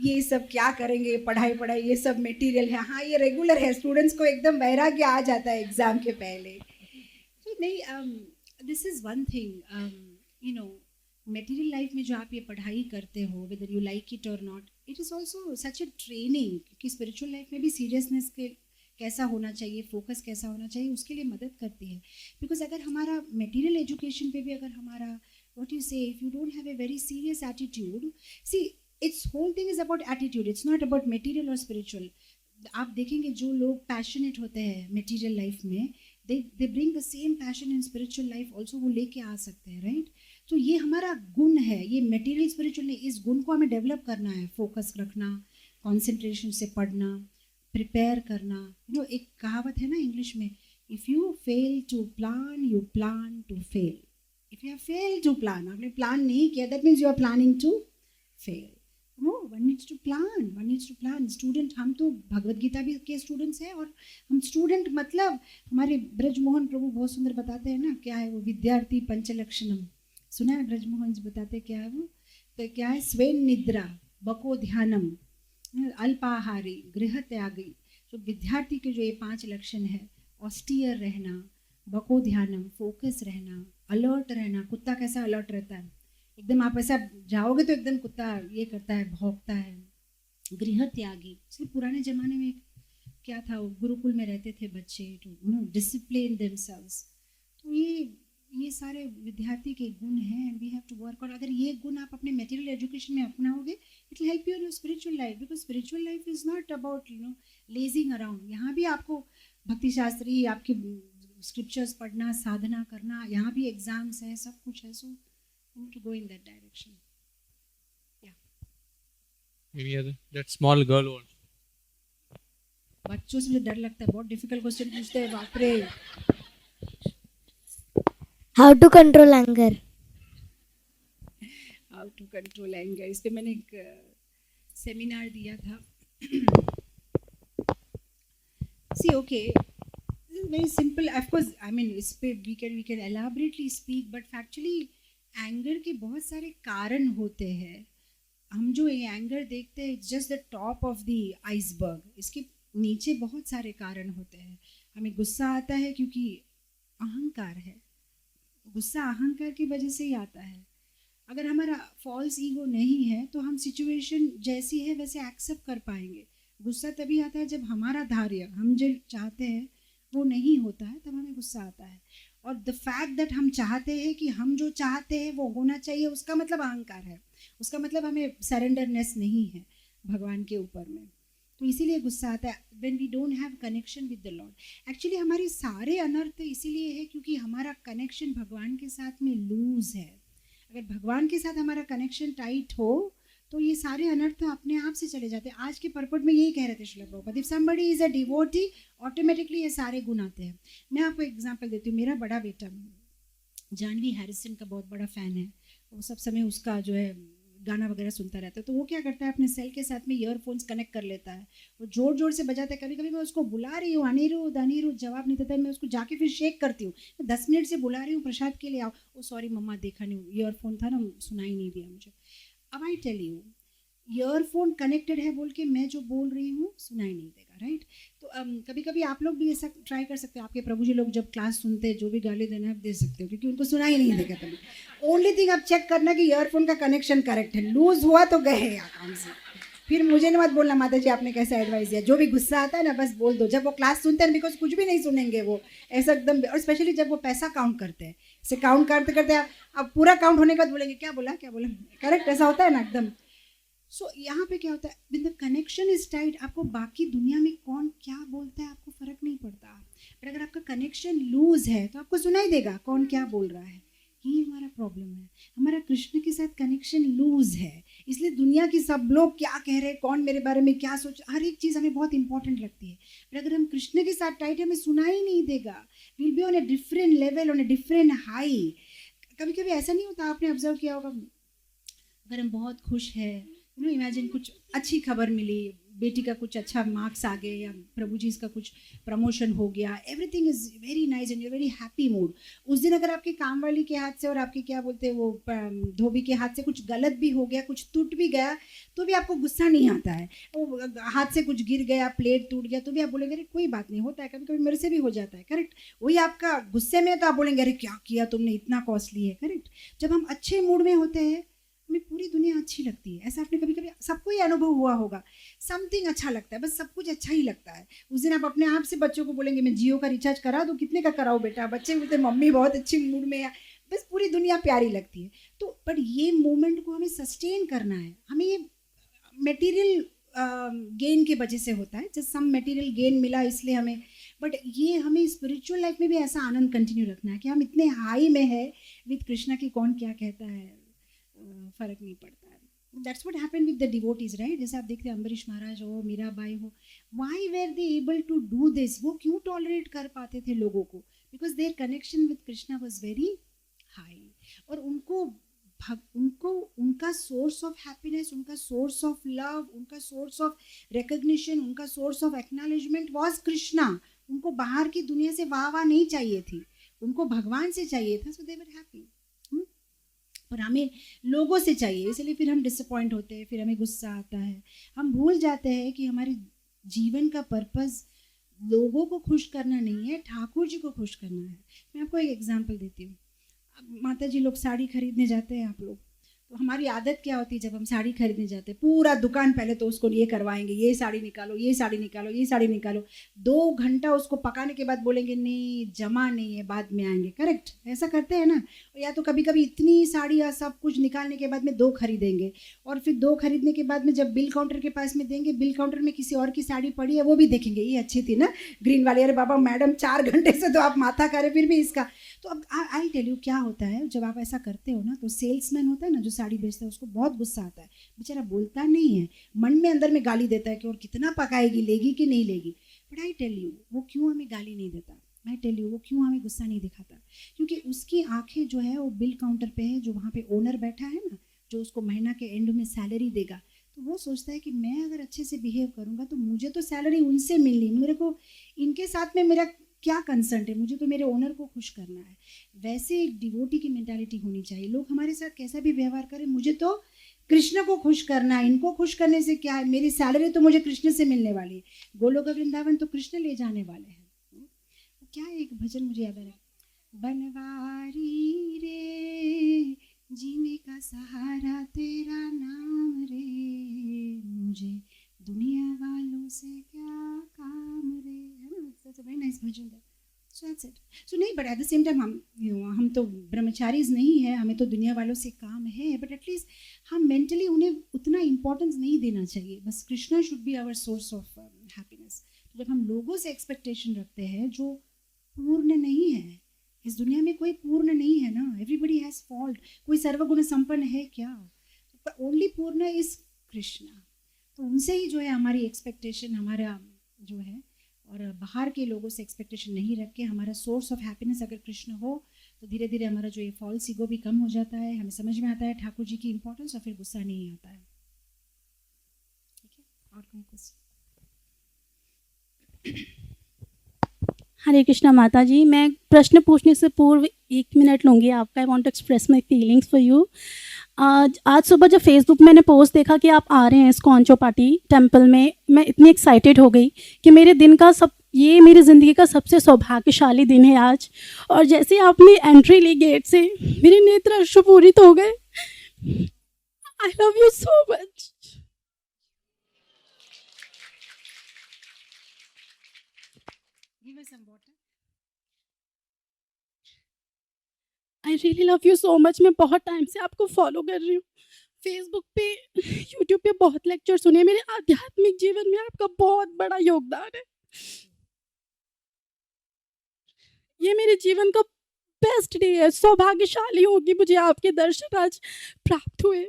ये सब क्या करेंगे, पढ़ाई पढ़ाई ये सब मटेरियल है। हाँ, ये रेगुलर है, स्टूडेंट्स को एकदम वैराग्य आ जाता है एग्जाम के पहले। तो नहीं, this is one thing, you know, material life में जो आप ये पढ़ाई करते हो, वेदर यू लाइक इट और not, it is also such A training कि स्पिरिचुअल लाइफ में भी सीरियसनेस के कैसा होना चाहिए, फोकस कैसा होना चाहिए, उसके लिए मदद करती है। बिकॉज अगर हमारा मटेरियल एजुकेशन पे भी अगर हमारा, what you say, if you don't have a very serious attitude, see it's whole thing is about attitude, it's not about material और स्पिरिचुअल। आप देखेंगे जो लोग पैशनेट होते हैं मटेरियल लाइफ में, they bring the same passion in spiritual life also, वो लेके आ सकते हैं, राइट? तो ये हमारा गुण है, ये मटेरियल स्पिरिचुअल नहीं, इस गुण को हमें डेवलप करना है। फोकस रखना, कॉन्सेंट्रेशन से पढ़ना, प्रिपेयर करना। यू नो, एक कहावत है ना इंग्लिश में, if you fail to plan you plan to fail. If you fail to plan, आपने प्लान नहीं किया, that means you are planning to fail. No, one needs to plan, one needs to plan. Student, हम तो भगवद गीता भी के students हैं, और हम स्टूडेंट मतलब हमारे ब्रजमोहन प्रभु बहुत सुंदर बताते हैं ना, क्या है वो, विद्यार्थी पंचलक्षणम। सुना है ब्रजमोहन जी बताते क्या है वो? तो क्या है, स्वेन निद्रा, बको ध्यानम, अल्पाहारी, गृह त्यागी। जो विद्यार्थी के जो ये 5 लक्षण है, ऑस्टियर रहना, बको ध्यानम, फोकस रहना, अलर्ट रहना। कुत्ता कैसा अलर्ट रहता है, एकदम आप ऐसा जाओगे तो एकदम कुत्ता ये करता है, भौंकता है। गृह त्यागी, सिर्फ पुराने ज़माने में क्या था, गुरुकुल में रहते थे बच्चे, टू नो डिसिप्लिन देमसेल्व्स। तो ये सारे विद्यार्थी के गुण हैं, वी हैव टू वर्क। और अगर ये गुण आप अपने मटेरियल एजुकेशन में अपनाओगे, it will help you in your spiritual life, because spiritual life is not about, you know, lazing around. यहाँ भी आपको भक्ति शास्त्री, आपकी स्क्रिप्चर्स पढ़ना, साधना करना, यहाँ भी एग्जाम्स है, सब कुछ है। So you need to go in that direction. Maybe that small girl also. बच्चों से मुझे डर लगता है, बहुत डिफिकल्ट क्वेश्चन पूछते हैं, बाप रे। How to control anger? How to control anger, इस पे मैंने एक सेमिनार दिया था। See okay, very simple, of course I mean इस पे we can elaborately speak, but factually anger के बहुत सारे कारण होते हैं। हम जो ये एंगर देखते हैं, it's just the top of the iceberg, इसके नीचे बहुत सारे कारण होते हैं। हमें गुस्सा आता है क्योंकि अहंकार है, गुस्सा अहंकार की वजह से ही आता है। अगर हमारा फॉल्स ईगो नहीं है तो हम सिचुएशन जैसी है वैसे एक्सेप्ट कर पाएंगे। गुस्सा तभी आता है जब हमारा धैर्य, हम जो चाहते हैं वो नहीं होता है, तब हमें गुस्सा आता है। और द फैक्ट दैट हम चाहते हैं कि हम जो चाहते हैं वो होना चाहिए, उसका मतलब अहंकार है, उसका मतलब हमें सरेंडरनेस नहीं है भगवान के ऊपर में। तो इसीलिए गुस्सा आता है when we don't have connection with the lord. Actually हमारे सारे अनर्थ इसीलिए है क्योंकि हमारा कनेक्शन भगवान के साथ में लूज है। अगर भगवान के साथ हमारा कनेक्शन टाइट हो तो ये सारे अनर्थ अपने आप से चले जाते हैं। आज के पर्पट में यही कह रहे थे Srila Prabhupada, if somebody is a devotee automatically ये सारे गुण आते हैं। मैं आपको एग्जांपल देती हूँ। मेरा बड़ा बेटा जानवी हैरिसन का बहुत बड़ा फ़ैन है, वो सब समय उसका जो है गाना वगैरह सुनता रहता है। तो वो क्या करता है, अपने सेल के साथ में ईयरफोन्स कनेक्ट कर लेता है, वो जोर जोर से बजाता है। कभी कभी मैं उसको बुला रही हूँ, अनिरुद्ध जवाब नहीं देता है, मैं उसको जाके फिर शेक करती हूँ, 10 मिनट से बुला रही हूँ प्रसाद के लिए आओ, ओ सॉरी मम्मा देखा नहीं, ईयरफोन था ना, सुनाई नहीं दिया मुझे। अब I tell you, earphone connected है बोल के मैं जो बोल रही हूँ सुनाई नहीं देगा, राइट। तो कभी कभी आप लोग भी ऐसा ट्राई कर सकते हो। आपके प्रभु जी लोग जब क्लास सुनते हैं, जो भी गाली देना है आप दे सकते हो, क्योंकि उनको सुनाई नहीं देगा कभी। ओनली थिंग आप चेक करना कि ईयरफोन का कनेक्शन करेक्ट है, लूज हुआ तो गए अकाउंट से। फिर मुझे ना मत बोलना माता जी आपने कैसा एडवाइस दिया, जो भी गुस्सा आता है ना बस बोल दो। जब वो क्लास सुनते हैं, बिकॉज कुछ भी नहीं सुनेंगे वो ऐसा एकदम, और स्पेशली जब वो पैसा काउंट करते हैं, इसे काउंट करते करते आप पूरा काउंट होने के बाद बोलेंगे क्या बोला क्या बोला, करेक्ट, ऐसा होता है ना एकदम। सो यहाँ पे क्या होता है, with the connection is tight, आपको बाकी दुनिया में कौन क्या बोलता है आपको फर्क नहीं पड़ता। पर अगर आपका कनेक्शन लूज है तो आपको सुनाई देगा कौन क्या बोल रहा है। ये हमारा प्रॉब्लम है, हमारा कृष्ण के साथ कनेक्शन लूज है, इसलिए दुनिया की सब लोग क्या कह रहे हैं, कौन मेरे बारे में क्या सोच, हर एक चीज़ हमें बहुत इंपॉर्टेंट लगती है। पर अगर हम कृष्ण के साथ टाइट है, हमें सुनाई नहीं देगा, will be on a different level, on a different high. कभी कभी ऐसा नहीं होता, आपने ऑब्जर्व किया होगा, अगर हम बहुत खुश है, यू नो, इमेजिन कुछ अच्छी खबर मिली, बेटी का कुछ अच्छा मार्क्स आ गए, या प्रभु जी इसका कुछ प्रमोशन हो गया, everything is very nice and you very happy mood. उस दिन अगर आपके काम वाली के हाथ से और आपके क्या बोलते हैं वो धोबी के हाथ से कुछ गलत भी हो गया, कुछ टूट भी गया, तो भी आपको गुस्सा नहीं आता है। वो हाथ से कुछ गिर गया, प्लेट टूट गया, तो भी आप बोलेंगे अरे कोई बात नहीं, होता है, कभी कभी मेरे से भी हो जाता है, करेक्ट। वही आपका गुस्से में तो आप बोलेंगे अरे क्या किया तुमने, इतना कॉस्टली है, करेक्ट। जब हम अच्छे मूड में होते हैं हमें पूरी दुनिया अच्छी लगती है। ऐसा आपने कभी कभी सबको ही अनुभव हुआ होगा, समथिंग अच्छा लगता है, बस सब कुछ अच्छा ही लगता है। उस दिन आप अपने आप से बच्चों को बोलेंगे मैं जियो का रिचार्ज करा दूँ, कितने का कराओ बेटा, बच्चे बोलते मम्मी बहुत अच्छी मूड में है, बस पूरी दुनिया प्यारी लगती है। तो बट ये मोमेंट को हमें सस्टेन करना है, हमें ये मटेरियल गेन की वजह से होता है, जब सम मटेरियल गेन मिला इसलिए हमें, बट ये हमें स्पिरिचुअल लाइफ में भी ऐसा आनंद कंटिन्यू रखना है कि हम इतने हाई में है विद कृष्णा की कौन क्या कहता है फर्क नहीं पड़ता है। That's what happened with the devotees, right. जैसे आप देखते हैं अम्बरीश महाराज हो, मीराबाई हो, why were they able to do this, वो क्यों टॉलरेट कर पाते थे लोगों को, because their connection with Krishna was very high. और उनको उनका सोर्स ऑफ हैप्पीनेस, उनका सोर्स ऑफ लव, उनका सोर्स ऑफ रिकग्निशन, उनका source of acknowledgement was Krishna. उनको बाहर की दुनिया से वाह वाह नहीं चाहिए थी, उनको भगवान से चाहिए था, सो दे वर हैप्पी। पर हमें लोगों से चाहिए, इसलिए फिर हम डिसअपॉइंट होते हैं, फिर हमें गुस्सा आता है, हम भूल जाते हैं कि हमारे जीवन का पर्पस लोगों को खुश करना नहीं है, ठाकुर जी को खुश करना है। मैं आपको एक एग्जांपल देती हूँ। माता जी लोग साड़ी खरीदने जाते हैं, आप लोग, तो हमारी आदत क्या होती है, जब हम साड़ी खरीदने जाते हैं पूरा दुकान पहले तो उसको ये करवाएंगे, ये साड़ी निकालो, ये साड़ी निकालो, ये साड़ी निकालो, 2 घंटा उसको पकाने के बाद बोलेंगे नहीं जमा नहीं है, बाद में आएंगे, करेक्ट, ऐसा करते हैं ना। या तो कभी कभी इतनी साड़ी या सब कुछ निकालने के बाद में 2 खरीदेंगे, और फिर 2 खरीदने के बाद में जब बिल काउंटर के पास में देंगे, बिल काउंटर में किसी और की साड़ी पड़ी है वो भी देखेंगे, ये अच्छी थी ना ग्रीन वाली, अरे बाबा मैडम 4 घंटे से तो आप माथा करे फिर भी इसका। तो अब आई टेल यू क्या होता है, जब आप ऐसा करते हो ना, तो सेल्समैन होता है ना जो साड़ी बेचता है, उसको बहुत गुस्सा आता है, बेचारा बोलता नहीं है, मन में अंदर में गाली देता है कि और कितना पकाएगी, लेगी कि नहीं लेगी। बट आई टेल यू वो क्यों हमें गाली नहीं देता, मैं टेल यू वो क्यों हमें गुस्सा नहीं दिखाता, क्योंकि उसकी आंखें जो है वो बिल काउंटर पे है, जो वहाँ पे ओनर बैठा है ना, जो उसको महीना के एंड में सैलरी देगा, तो वो सोचता है कि मैं अगर अच्छे से बिहेव करूँगा तो मुझे तो सैलरी उनसे मिलनी, मेरे को इनके साथ में मेरा क्या कंसर्न है, मुझे तो मेरे ओनर को खुश करना है। वैसे एक डिवोटी की मेंटालिटी होनी चाहिए, लोग हमारे साथ कैसा भी व्यवहार करें, मुझे तो कृष्ण को खुश करना है, इनको खुश करने से क्या है, मेरी सैलरी तो मुझे कृष्ण से मिलने वाली है, गोलोक वृंदावन तो कृष्ण ले जाने वाले हैं। क्या एक भजन मुझे याद आ रहा है, बनवारी रे जीने का सहारा तेरा नाम रे, मुझे दुनिया वालों से क्या काम रे, है ना, that's a very nice भजन है। So that's it. So नहीं, but at the same time हम तो ब्रह्मचारीज नहीं है, हमें तो दुनिया वालों से काम है, बट एटलीस्ट हम मेंटली उन्हें उतना इम्पोर्टेंस नहीं देना चाहिए, बस Krishna should be our source of happiness. जब हम लोगों से एक्सपेक्टेशन रखते हैं जो पूर्ण नहीं है, इस दुनिया में कोई पूर्ण नहीं है ना, एवरीबडी हैज फॉल्ट, कोई सर्वगुण संपन्न है क्या, ओनली पूर्ण इज कृष्णा। तो उनसे ही जो है हमारी एक्सपेक्टेशन हमारा जो है, और बाहर के लोगों से एक्सपेक्टेशन नहीं रख के हमारा सोर्स ऑफ हैप्पीनेस अगर कृष्ण हो तो धीरे धीरे हमारा जो ये फॉल्स ईगो भी कम हो जाता है, हमें समझ में आता है ठाकुर जी की इंपॉर्टेंस, और फिर गुस्सा नहीं आता है। ठीक है, और कोई क्वेश्चन? हरे कृष्णा माता जी, मैं प्रश्न पूछने से पूर्व 1 मिनट लूँगी आपका। I want to express my feelings for you. आज सुबह जब फेसबुक मैंने पोस्ट देखा कि आप आ रहे हैं इस्कॉन चौपाटी टेम्पल में, मैं इतनी एक्साइटेड हो गई कि मेरे दिन का ये मेरी ज़िंदगी का सबसे सौभाग्यशाली दिन है आज। और जैसे आपने एंट्री ली गेट से, मेरे नेत्र अश्रुपूरित हो गए। आई love you so much. Give us some water. I really love you so much. मैं बहुत टाइम से आपको फॉलो कर रही हूँ, फेसबुक पे, यूट्यूब पे बहुत लेक्चर सुने। मेरे आध्यात्मिक जीवन में आपका बहुत बड़ा योगदान है। ये मेरे जीवन का बेस्ट डे है, सौभाग्यशाली होगी मुझे आपके दर्शन आज प्राप्त हुए।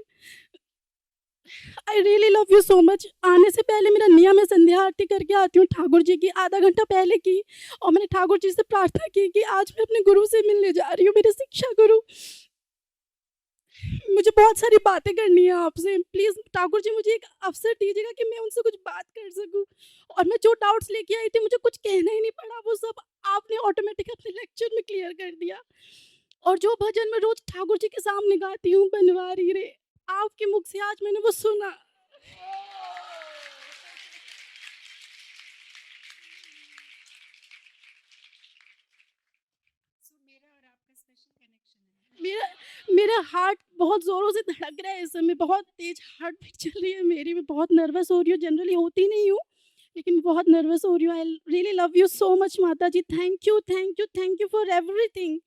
आई really love you so much. आने से पहले मेरा नियम है संध्या आरती करके आती हूँ ठाकुर जी की, आधा घंटा पहले की, और मैंने ठाकुर जी से प्रार्थना की कि आज मैं अपने गुरु से मिलने जा रही हूँ, मेरे शिक्षा गुरु। मुझे बहुत सारी बातें करनी है आपसे, प्लीज़ ठाकुर जी मुझे एक अवसर दीजिएगा कि मैं उनसे कुछ बात कर सकूं। और मैं जो डाउट्स लेके आई थी मुझे कुछ कहना ही नहीं पड़ा, वो सब आपने ऑटोमेटिक अपने लेक्चर में क्लियर कर दिया। और जो भजन मैं रोज ठाकुर जी के सामने गाती हूँ, बनवारी रे, आपके मुख से आज मैंने वो सुना। So मेरा और आपका स्पेशल कनेक्शन है। मेरा हार्ट बहुत ज़ोरों से धड़क रहा है इस समय, बहुत तेज हार्ट बीट चल रही है मेरी। मैं बहुत नर्वस हो रही हूँ, जनरली होती नहीं हूँ, लेकिन बहुत नर्वस हो रही हूँ। I really love you so much माता जी। Thank you, thank you, thank you for everything.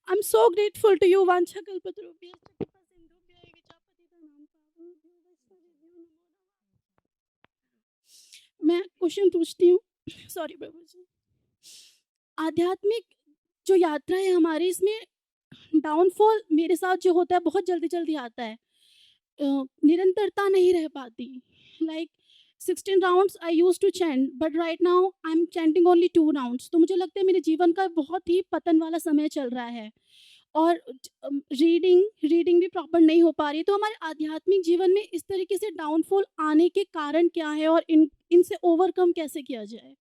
I am so grateful to you. वांछा कल्पतरुभ्यश्च कृपा सिंधुभ्यः एव च पतितानां पावनेभ्यो वैष्णवेभ्यो नमो नमः। मैं क्वेश्चन पूछती हूँ, सॉरी प्रभु जी। आध्यात्मिक जो यात्रा है हमारी, इसमें डाउनफॉल मेरे साथ जो होता है बहुत जल्दी जल्दी आता है। निरंतरता नहीं रह पाती। Like 16 rounds I use to chant, but right now I am chanting only 2 rounds. तो मुझे लगता है मेरे जीवन का बहुत ही पतन वाला समय चल रहा है, और रीडिंग भी प्रॉपर नहीं हो पा रही। तो हमारे आध्यात्मिक जीवन में इस तरीके से डाउनफॉल आने के कारण क्या है, और इनसे ओवरकम कैसे किया जाए?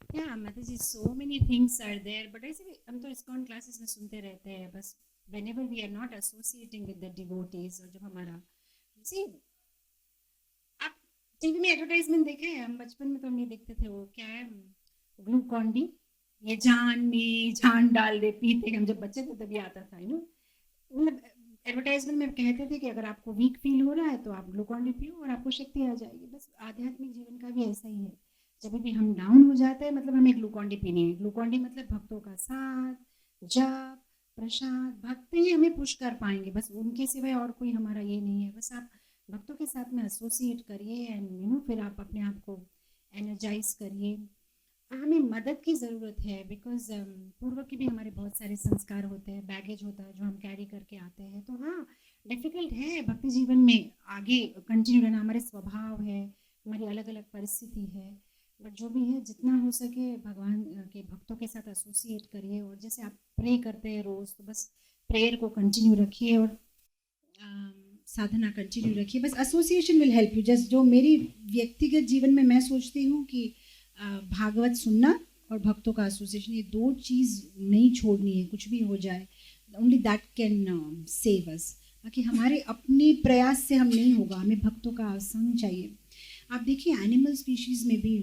Yeah, माता जी, so many things are there, but ऐसे भी हम तो ISKCON क्लासेस में सुनते रहते हैं, बस whenever we are not associating with the devotees, और जब हमारा see, आप टीवी में एडवर्टाइजमेंट देखे हैं, हम बचपन में तो हम नहीं देखते थे, वो क्या है, ग्लूकॉन डी, ये जान में जान डाल दे पीते, हम जब बच्चे थे तभी आता था, मतलब एडवर्टाइजमेंट में कहते थे कि अगर आपको वीक फील हो रहा है तो आप ग्लूकॉन डी पियो और आपको शक्ति आ जाएगी। बस आध्यात्मिक जीवन का भी ऐसा ही है, जब भी हम डाउन हो जाते हैं मतलब हमें ग्लूकॉन डी पीनी है। ग्लूकॉन डी मतलब भक्तों का साथ, जप, प्रसाद, भक्त ही हमें पुश कर पाएंगे, बस उनके सिवाय और कोई हमारा ये नहीं है। बस आप भक्तों के साथ में एसोसिएट करिए एंड फिर आप अपने आप को एनर्जाइज करिए। हमें मदद की ज़रूरत है, बिकॉज पूर्व के भी हमारे बहुत सारे संस्कार होते हैं, बैगेज होता है जो हम कैरी करके आते हैं। तो हाँ, डिफिकल्ट है भक्ति जीवन में आगे कंटिन्यू रहना, हमारे स्वभाव है, हमारी अलग अलग परिस्थिति है, बट जो भी है जितना हो सके भगवान के भक्तों के साथ एसोसिएट करिए, और जैसे आप प्रे करते हैं रोज़ तो बस प्रेयर को कंटिन्यू रखिए और साधना कंटिन्यू रखिए, बस association will help you. Just जो मेरी व्यक्तिगत जीवन में मैं सोचती हूँ कि भागवत सुनना और भक्तों का एसोसिएशन, ये दो चीज़ नहीं छोड़नी है, कुछ भी हो जाए only that can save us. बाकी हमारे अपने प्रयास से हम नहीं होगा, हमें भक्तों का संग चाहिए। आप देखिए एनिमल स्पीशीज़ में भी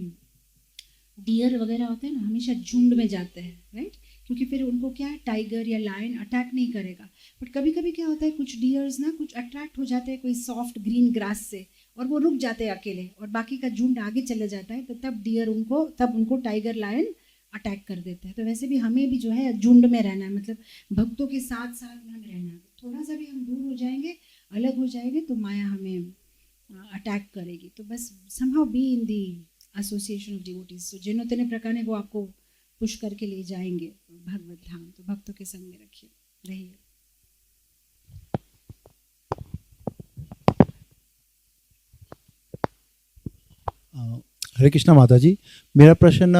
डियर वगैरह होते हैं ना, हमेशा झुंड में जाते हैं, राइट, क्योंकि फिर उनको क्या है, टाइगर या लायन अटैक नहीं करेगा। बट कभी कभी क्या होता है, कुछ डियर्स ना कुछ अट्रैक्ट हो जाते हैं कोई सॉफ्ट ग्रीन ग्रास से, और वो रुक जाते हैं अकेले, और बाकी का झुंड आगे चले जाता है, तो तब उनको टाइगर लायन अटैक कर देते हैं। तो वैसे भी हमें भी जो है झुंड में रहना है, मतलब भक्तों के साथ साथ में हमें रहना है। थोड़ा सा भी हम दूर हो जाएंगे, अलग हो जाएंगे, तो माया हमें अटैक करेगी। तो बस somehow be in the association of devotees. So जिन तेने प्रकार ने वो आपको पुश करके ले जाएंगे भगवत धाम, तो भक्तों के संग में रहिए। हरे कृष्णा माता जी, मेरा प्रश्न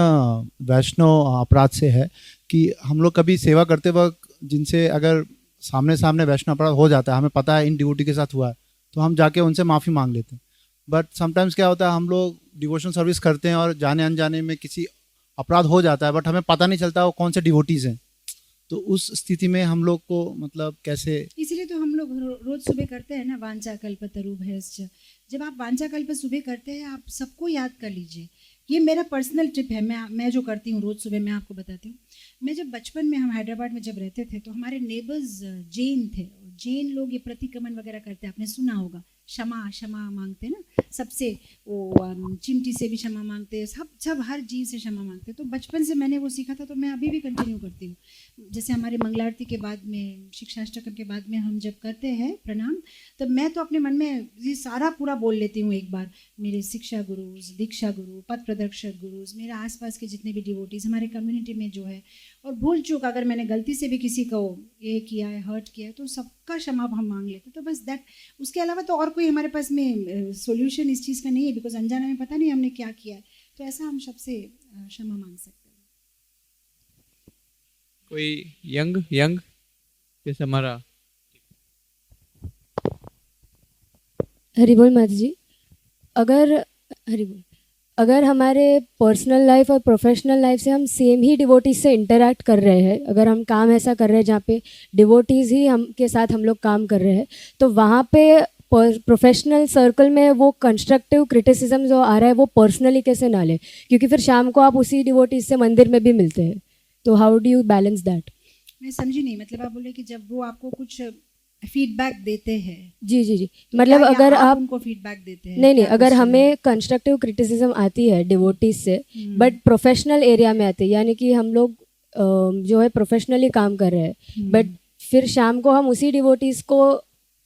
वैष्णव अपराध से है कि हम लोग कभी सेवा करते वक्त जिनसे अगर सामने सामने वैष्णव अपराध हो जाता है, हमें पता है इन डिवोटी के साथ हुआ है, तो हम जाके उनसे माफ़ी मांग लेते हैं। बट समटाइम्स क्या होता है, हम लोग डिवोशन सर्विस करते हैं और जाने अनजाने में किसी अपराध हो जाता है, बट हमें पता नहीं चलता वो कौन से डिवोटीज़ हैं। तो उस स्थिति में हम लोग को मतलब कैसे, इसीलिए तो हम लोग रोज सुबह करते हैं ना, वांछा कल्पतरुभ्यश्च। जब आप वांछा कल्प सुबह करते हैं, आप सबको याद कर लीजिए। ये मेरा पर्सनल टिप है, मैं जो करती हूँ रोज़ सुबह, मैं आपको बताती हूँ। मैं जब बचपन में, हम हैदराबाद में जब रहते थे, तो हमारे नेबर्स जैन थे। जैन लोग ये प्रतिक्रमण वगैरह करते हैं, आपने सुना होगा, क्षमा मांगते ना सबसे, वो चिमटी से भी क्षमा मांगते, सब हर जीव से क्षमा मांगते। तो बचपन से मैंने वो सीखा था, तो मैं अभी भी कंटिन्यू करती हूँ। जैसे हमारे मंगलारती के बाद में, शिक्षाष्टकम के बाद में हम जब करते हैं प्रणाम, तो मैं तो अपने मन में ये सारा पूरा बोल लेती हूँ एक बार। मेरे शिक्षा गुरुज, दीक्षा गुरु, पथ प्रदर्शक गुरुज, मेरे आसपास के जितने भी डिवोटीज हमारे कम्युनिटी में जो है, और भूल चूक अगर मैंने गलती से भी किसी को ये किया है, हर्ट किया है, तो सबका क्षमा हम मांग लेते। तो बस दैट, उसके अलावा तो और कोई हमारे पास में सॉल्यूशन इस चीज़ का नहीं है, बिकॉज अनजाने में पता नहीं हमने क्या किया है। तो ऐसा हम सबसे क्षमा मांग सकते हैं। कोई यंग जैसे हमारा। हरि बोल माता जी, अगर हमारे पर्सनल लाइफ और प्रोफेशनल लाइफ से हम सेम ही डिवोटीज से इंटरैक्ट कर रहे हैं, अगर हम काम ऐसा कर रहे हैं जहाँ पे डिवोटीज ही हम के साथ हम लोग काम कर रहे हैं, तो वहाँ पे प्रोफेशनल सर्कल में वो कंस्ट्रक्टिव क्रिटिसिज्म जो आ रहा है वो पर्सनली कैसे ना ले, क्योंकि फिर शाम को आप उसी डिवोटीज से मंदिर में भी मिलते हैं। तो how do you balance that? मैं समझी नहीं, मतलब आप बोले कि जब वो आपको कुछ फीडबैक देते हैं। जी, तो मतलब क्या अगर आप उनको फीडबैक देते हैं? नहीं, क्या अगर क्वेश्चन है? हमें कंस्ट्रक्टिव क्रिटिसिज्म आती है डिवोटीज से, बट प्रोफेशनल एरिया में आते हैं, यानी कि हम लोग जो है प्रोफेशनली काम कर रहे हैं, बट फिर शाम को हम उसी डिवोटीज को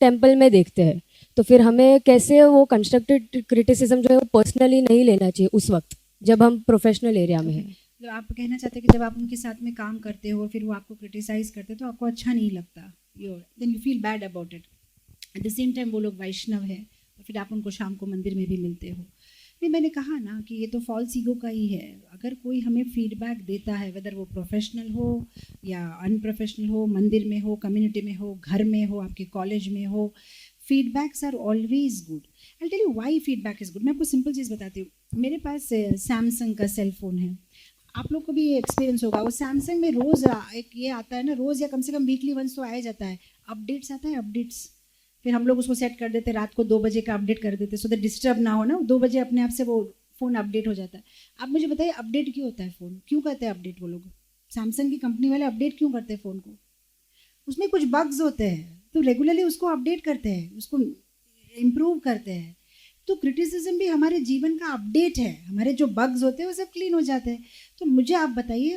टेम्पल में देखते हैं, तो फिर हमें कैसे वो कंस्ट्रक्टिव क्रिटिसिज्म जो है वो पर्सनली नहीं लेना चाहिए उस वक्त जब हम प्रोफेशनल एरिया में हैं? तो आप कहना चाहते हैं कि जब आप उनके साथ में काम करते हो, फिर वो आपको क्रिटिसाइज करते, तो आपको अच्छा नहीं लगता, then you feel bad about it. At the same time वो लोग वैष्णव है, तो फिर आप उनको शाम को मंदिर में भी मिलते हो। नहीं, मैंने कहा ना कि ये तो फॉल्स ईगो का ही है। अगर कोई हमें फीडबैक देता है, वेदर वो प्रोफेशनल हो या अनप्रोफेशनल हो, मंदिर में हो, कम्युनिटी में हो, घर में हो, आपके कॉलेज में हो, feedbacks are always good. I tell you why feedback is good. मैं आपको सिंपल चीज़ बताती हूँ। मेरे पास सैमसंग का सेल फ़ोन है, आप लोग को भी ये एक्सपीरियंस होगा। वो सैमसंग में रोज़ एक ये आता है ना, रोज़ या कम से कम वीकली वंस तो आया जाता है, अपडेट्स आता है, अपडेट्स। फिर हम लोग उसको सेट कर देते, रात को 2 बजे का अपडेट कर देते, सो दैट डिस्टर्ब ना हो ना, 2 बजे अपने आप से वो फ़ोन अपडेट हो जाता है। आप मुझे बताइए, अपडेट क्यों होता है फ़ोन? क्यों करते हैं अपडेट वो लोग? सैमसंग की कंपनी वाले अपडेट क्यों करते हैं फ़ोन को? उसमें कुछ बग्स होते हैं, तो रेगुलरली उसको अपडेट करते हैं, उसको इम्प्रूव करते हैं। तो क्रिटिसिज्म भी हमारे जीवन का अपडेट है। हमारे जो बग्स होते हैं वो सब क्लीन हो जाते हैं। तो मुझे आप बताइए,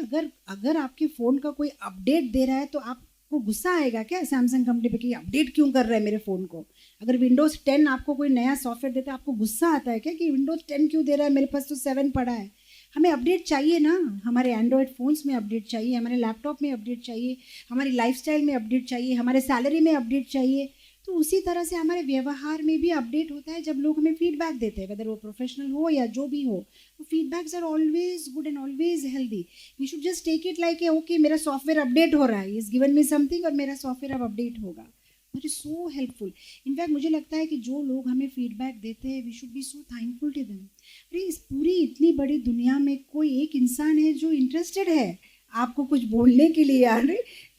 अगर आपके फ़ोन का कोई अपडेट दे रहा है, तो आपको गुस्सा आएगा क्या सैमसंग कंपनी पे कि अपडेट क्यों कर रहा है मेरे फ़ोन को? अगर विंडोज़ 10 आपको कोई नया सॉफ्टवेयर देता है, आपको गुस्सा आता है क्या कि विंडोज़ 10 क्यों दे रहा है, मेरे पास तो 7 पड़ा है? हमें अपडेट चाहिए ना, हमारे एंड्रॉयड फ़ोन्स में अपडेट चाहिए, हमारे लैपटॉप में अपडेट चाहिए, हमारी लाइफस्टाइल में अपडेट चाहिए, हमारे सैलरी में अपडेट चाहिए। तो उसी तरह से हमारे व्यवहार में भी अपडेट होता है जब लोग हमें फीडबैक देते हैं, वेदर वो प्रोफेशनल हो या जो भी हो। तो feedbacks are always good and always healthy. We should just take it like okay मेरा सॉफ्टवेयर अपडेट हो रहा है, इज गिवन मी समथिंग और मेरा सॉफ्टवेयर अब अपडेट होगा। It is so helpful. In fact मुझे लगता है कि जो लोग हमें फीडबैक देते हैं we should be so thankful to them. अरे इस पूरी इतनी बड़ी दुनिया में कोई एक इंसान है जो इंटरेस्टेड है आपको कुछ बोलने के लिए। यार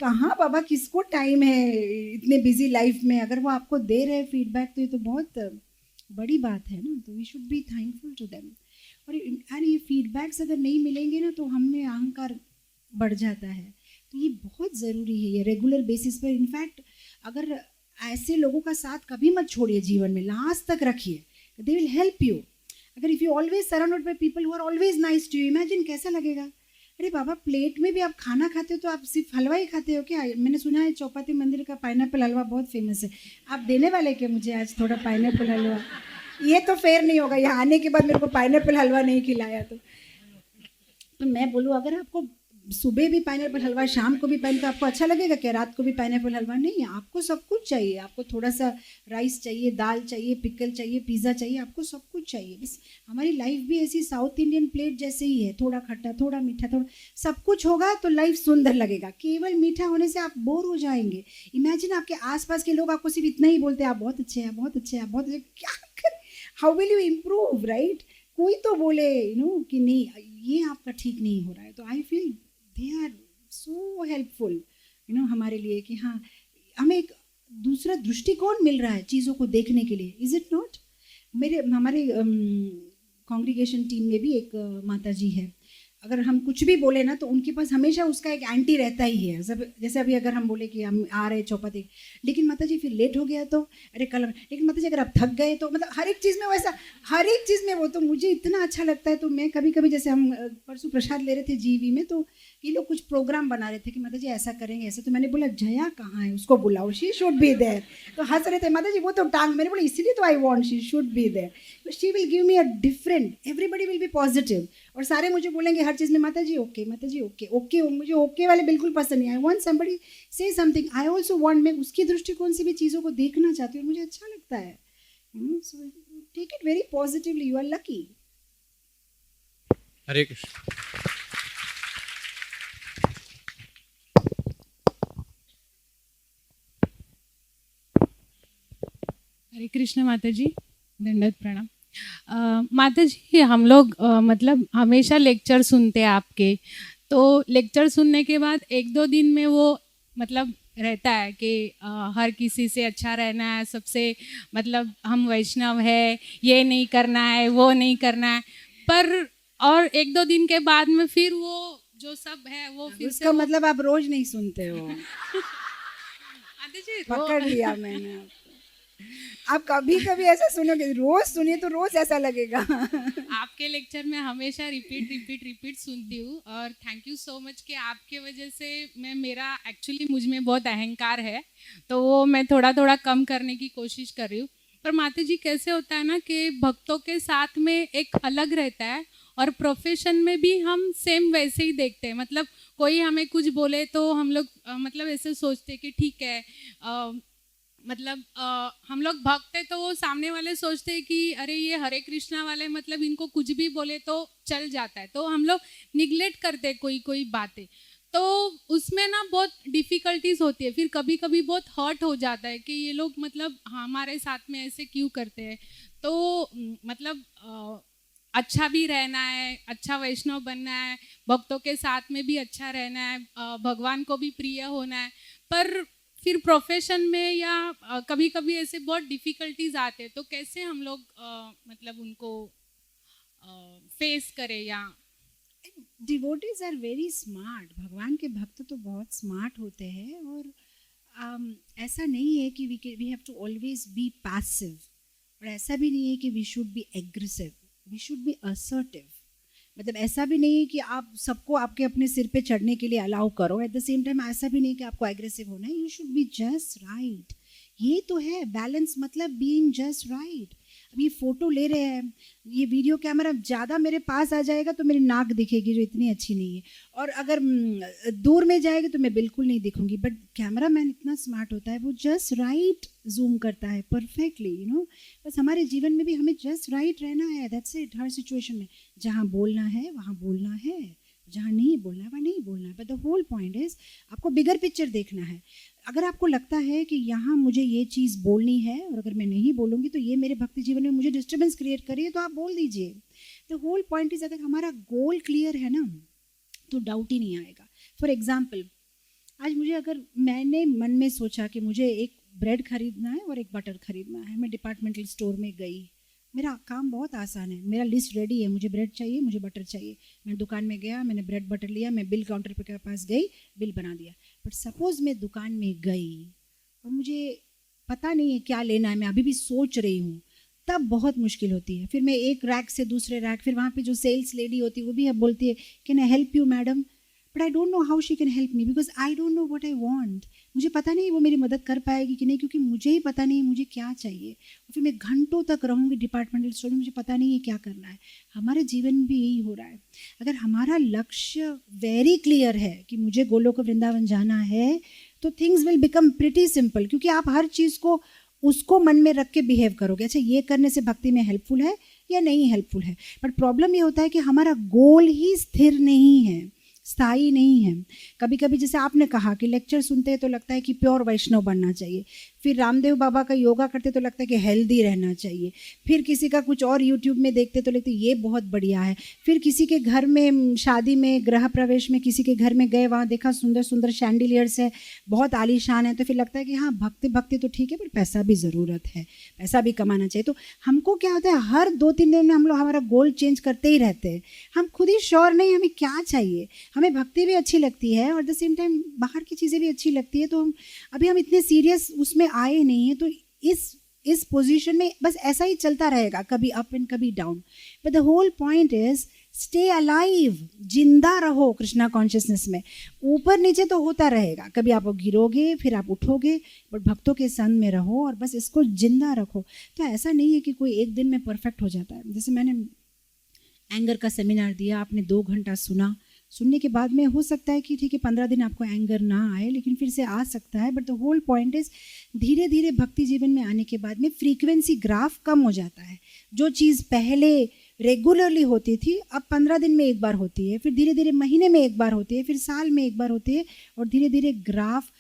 कहाँ बाबा किसको टाइम है इतने बिजी लाइफ में, अगर वो आपको दे रहे फीडबैक तो ये तो बहुत बड़ी बात है ना। तो we should be thankful to them. और ये फीडबैक्स अगर नहीं मिलेंगे ना तो हम में अहंकार बढ़ जाता है। तो ये बहुत ज़रूरी है ये रेगुलर बेसिस पर। इनफैक्ट अगर ऐसे लोगों का साथ कभी मत छोड़िए जीवन में, लास्ट तक रखिए, दे विल हेल्प यू। अगर if you always surrounded by people who are always nice to you, imagine कैसा लगेगा। अरे बाबा प्लेट में भी आप खाना खाते हो तो आप सिर्फ हलवा ही खाते हो क्या? मैंने सुना है चौपाटी मंदिर का पाइनएप्पल हलवा बहुत फेमस है, आप देने वाले क्या मुझे आज थोड़ा पाइनएप्पल हलवा? ये तो फेयर नहीं होगा, यहाँ आने के बाद मेरे को पाइनएप्पल हलवा नहीं खिलाया तो मैं बोलूँ अगर आपको सुबह भी पाइनएप्पल हलवा, शाम को भी तो आपको अच्छा लगेगा क्या? रात को भी पाइनएप्पल हलवा? नहीं, आपको सब कुछ चाहिए। आपको थोड़ा सा राइस चाहिए, दाल चाहिए, पिकल चाहिए, पिज़्ज़ा चाहिए, आपको सब कुछ चाहिए। बस हमारी लाइफ भी ऐसी साउथ इंडियन प्लेट जैसे ही है, थोड़ा खट्टा, थोड़ा मीठा, थोड़ा सब कुछ होगा तो लाइफ सुंदर लगेगा। केवल मीठा होने से आप बोर हो जाएंगे। इमेजिन आपके आसपास के लोग आपको सिर्फ इतना ही बोलते हैं, आप बहुत अच्छे हैं, बहुत अच्छे हैं, बहुत अच्छे। क्या कर, how will you improve, right? कोई तो बोले कि नहीं ये आपका ठीक नहीं हो रहा है। तो I feel they are so helpful हमारे लिए कि हाँ हमें एक दूसरा दृष्टिकोण मिल रहा है चीज़ों को देखने के लिए। Is it not? हमारे कॉन्ग्रीगेशन टीम में भी एक माता जी है, अगर हम कुछ भी बोले ना तो उनके पास हमेशा उसका एक एंटी रहता ही है। जैसे अभी अगर हम बोले कि हम आ रहे चौपाटी, लेकिन माता जी फिर लेट हो गया तो अरे कल, लेकिन माता जी अगर आप थक गए तो, मतलब हर एक चीज़ में वैसा, हर एक चीज़ में वो। तो मुझे इतना अच्छा लगता है। तो मैं कभी कभी, जैसे हम परसों प्रसाद ले रहे थे जीवी में, तो ये लोग कुछ प्रोग्राम बना रहे थे कि माता जी ऐसा करेंगे ऐसे, तो मैंने बोला जया कहाँ है, उसको बुलाओ, शी शुड बी देयर। तो हंस रहे थे, माता जी वो तो टांग, मैंने बोला इसीलिए तो I want she should be there, she will give me a different, everybody will be positive. और सारे मुझे बोलेंगे हर चीज़ में माता जी ओके, माता जी ओके ओके। मुझे ओके वाले बिल्कुल पसंद नहीं। आई वॉन्ट समबडी से समथिंग, आई ऑल्सो वॉन्ट, मैं उसके दृष्टिकोण से भी चीज़ों को देखना चाहती हूँ, मुझे अच्छा लगता है। So take it very positively, you are lucky. Hare Krishna. Hare Krishna माता जी, दंडवत प्रणाम। माता जी हम लोग मतलब हमेशा लेक्चर सुनते हैं आपके, तो लेक्चर सुनने के बाद एक दो दिन में वो मतलब रहता है कि हर किसी से अच्छा रहना है, सबसे मतलब हम वैष्णव है, ये नहीं करना है, वो नहीं करना है। पर और एक दो दिन के बाद में फिर वो जो सब है वो फिर उसका मतलब आप रोज नहीं सुनते हो। माता जी पकड़ लिया मैंने। आप कभी कभी ऐसा सुनोगे, रोज सुनिए तो रोज ऐसा लगेगा। आपके लेक्चर में हमेशा रिपीट सुनती हूँ, और थैंक यू सो मच कि आपके वजह से मेरा एक्चुअली मुझ में बहुत अहंकार है, तो वो मैं थोड़ा थोड़ा कम करने की कोशिश कर रही हूँ। पर माता जी कैसे होता है ना कि भक्तों के साथ में एक अलग रहता है, और प्रोफेशन में भी हम सेम वैसे ही देखते हैं। मतलब कोई हमें कुछ बोले तो हम लोग मतलब ऐसे सोचते हैं कि ठीक है, मतलब हम लोग भक्त हैं तो वो सामने वाले सोचते हैं कि अरे ये हरे कृष्णा वाले मतलब इनको कुछ भी बोले तो चल जाता है, तो हम लोग निगलेक्ट करते हैं कोई बातें। तो उसमें ना बहुत डिफ़िकल्टीज होती है, फिर कभी कभी बहुत हर्ट हो जाता है कि ये लोग मतलब हमारे साथ में ऐसे क्यों करते हैं। तो मतलब अच्छा भी रहना है, अच्छा वैष्णव बनना है, भक्तों के साथ में भी अच्छा रहना है, भगवान को भी प्रिय होना है। पर फिर प्रोफेशन में या कभी कभी ऐसे बहुत डिफ़िकल्टीज आते हैं, तो कैसे हम लोग मतलब उनको फेस करें? या डिवोटीज आर वेरी स्मार्ट, भगवान के भक्त तो बहुत स्मार्ट होते हैं। और ऐसा नहीं है कि we have to always be passive, और ऐसा भी नहीं है कि we should be aggressive, we should be assertive. मतलब ऐसा भी नहीं है कि आप सबको आपके अपने सिर पे चढ़ने के लिए अलाउ करो, एट द सेम टाइम ऐसा भी नहीं कि आपको एग्रेसिव होना है। You should be just right. ये तो है बैलेंस, मतलब बीइंग जस्ट राइट। अब ये फ़ोटो ले रहे हैं, ये वीडियो कैमरा ज़्यादा मेरे पास आ जाएगा तो मेरी नाक दिखेगी जो इतनी अच्छी नहीं है, और अगर दूर में जाएगी तो मैं बिल्कुल नहीं दिखूंगी। बट कैमरा मैन इतना स्मार्ट होता है, वो जस्ट राइट जूम करता है परफेक्टली, यू नो। बस हमारे जीवन में भी हमें जस्ट राइट रहना है, दैट्स इट। हर सिचुएशन में जहाँ बोलना है वहाँ बोलना है, जहाँ नहीं बोलना है वहाँ नहीं बोलना है। But the whole point is आपको बिगर पिक्चर देखना है। अगर आपको लगता है कि यहाँ मुझे ये चीज़ बोलनी है और अगर मैं नहीं बोलूँगी तो ये मेरे भक्ति जीवन में मुझे डिस्टर्बेंस क्रिएट करिए, तो आप बोल दीजिए। द होल पॉइंट इज अगर हमारा गोल क्लियर है ना तो डाउट ही नहीं आएगा। फॉर एग्जाम्पल, आज मुझे अगर मैंने मन में सोचा कि मुझे एक ब्रेड खरीदना है और एक बटर खरीदना है, मैं डिपार्टमेंटल स्टोर में गई। मेरा काम बहुत आसान है, मेरा लिस्ट रेडी है, मुझे ब्रेड चाहिए, मुझे बटर चाहिए। मैं दुकान में गया, मैंने ब्रेड बटर लिया, मैं बिल काउंटर के पास गई, बिल बना दिया। बट सपोज मैं दुकान में गई और मुझे पता नहीं है क्या लेना है, मैं अभी भी सोच रही हूँ, तब बहुत मुश्किल होती है। फिर मैं एक रैक से दूसरे रैक, फिर वहाँ पे जो सेल्स लेडी होती है वो भी बोलती है can I help you madam, but I don't know how she can help me because I don't know what I want. मुझे पता नहीं वो मेरी मदद कर पाएगी कि नहीं, क्योंकि मुझे ही पता नहीं मुझे क्या चाहिए। और फिर मैं घंटों तक रहूँगी डिपार्टमेंटल स्टोर में, मुझे पता नहीं है क्या करना है। हमारे जीवन में भी यही हो रहा है। अगर हमारा लक्ष्य वेरी क्लियर है कि मुझे गोलोक वृंदावन जाना है तो things will become pretty simple, क्योंकि आप हर चीज़ को उसको मन में रख के बिहेव करोगे। अच्छा, ये करने से भक्ति में हेल्पफुल है या नहीं हेल्पफुल है। बट प्रॉब्लम ये होता है कि हमारा गोल ही स्थिर नहीं है, स्थायी नहीं है। कभी कभी जैसे आपने कहा कि लेक्चर सुनते हैं तो लगता है कि प्योर वैष्णव बनना चाहिए, फिर रामदेव बाबा का योगा करते तो लगता है कि हेल्दी रहना चाहिए, फिर किसी का कुछ और यूट्यूब में देखते तो लगता है ये बहुत बढ़िया है, फिर किसी के घर में शादी में गृह प्रवेश में किसी के घर में गए, वहाँ देखा सुंदर सुंदर शैंडिलियर्स है, बहुत आलीशान है, तो फिर लगता है कि हाँ भक्ति भक्ति तो ठीक है पर पैसा भी ज़रूरत है, पैसा भी कमाना चाहिए। तो हमको क्या होता है, हर 2-3 दिन में हम लोग हमारा गोल चेंज करते ही रहते हैं। हम खुद ही श्योर नहीं हमें क्या चाहिए। हमें भक्ति भी अच्छी लगती है और द सेम टाइम बाहर की चीज़ें भी अच्छी लगती है, तो हम इतने सीरियस उसमें आए नहीं हैं। तो इस पोजीशन में बस ऐसा ही चलता रहेगा, कभी अप एंड कभी down. But the whole point is stay alive, जिंदा रहो कृष्णा कॉन्शियसनेस में। ऊपर नीचे तो होता रहेगा, कभी आप गिरोगे फिर आप उठोगे, बट भक्तों के संग में रहो और बस इसको जिंदा रखो। तो ऐसा नहीं है कि कोई एक दिन में परफेक्ट हो जाता है। जैसे मैंने एंगर का सेमिनार दिया, आपने 2 घंटा सुना, सुनने के बाद में हो सकता है कि ठीक है 15 दिन आपको एंगर ना आए, लेकिन फिर से आ सकता है। But the whole point is धीरे धीरे भक्ति जीवन में आने के बाद में फ्रीक्वेंसी ग्राफ कम हो जाता है। जो चीज़ पहले रेगुलरली होती थी अब 15 दिन में एक बार होती है, फिर धीरे धीरे महीने में एक बार होती है, फिर साल में एक बार होती है, और धीरे धीरे ग्राफ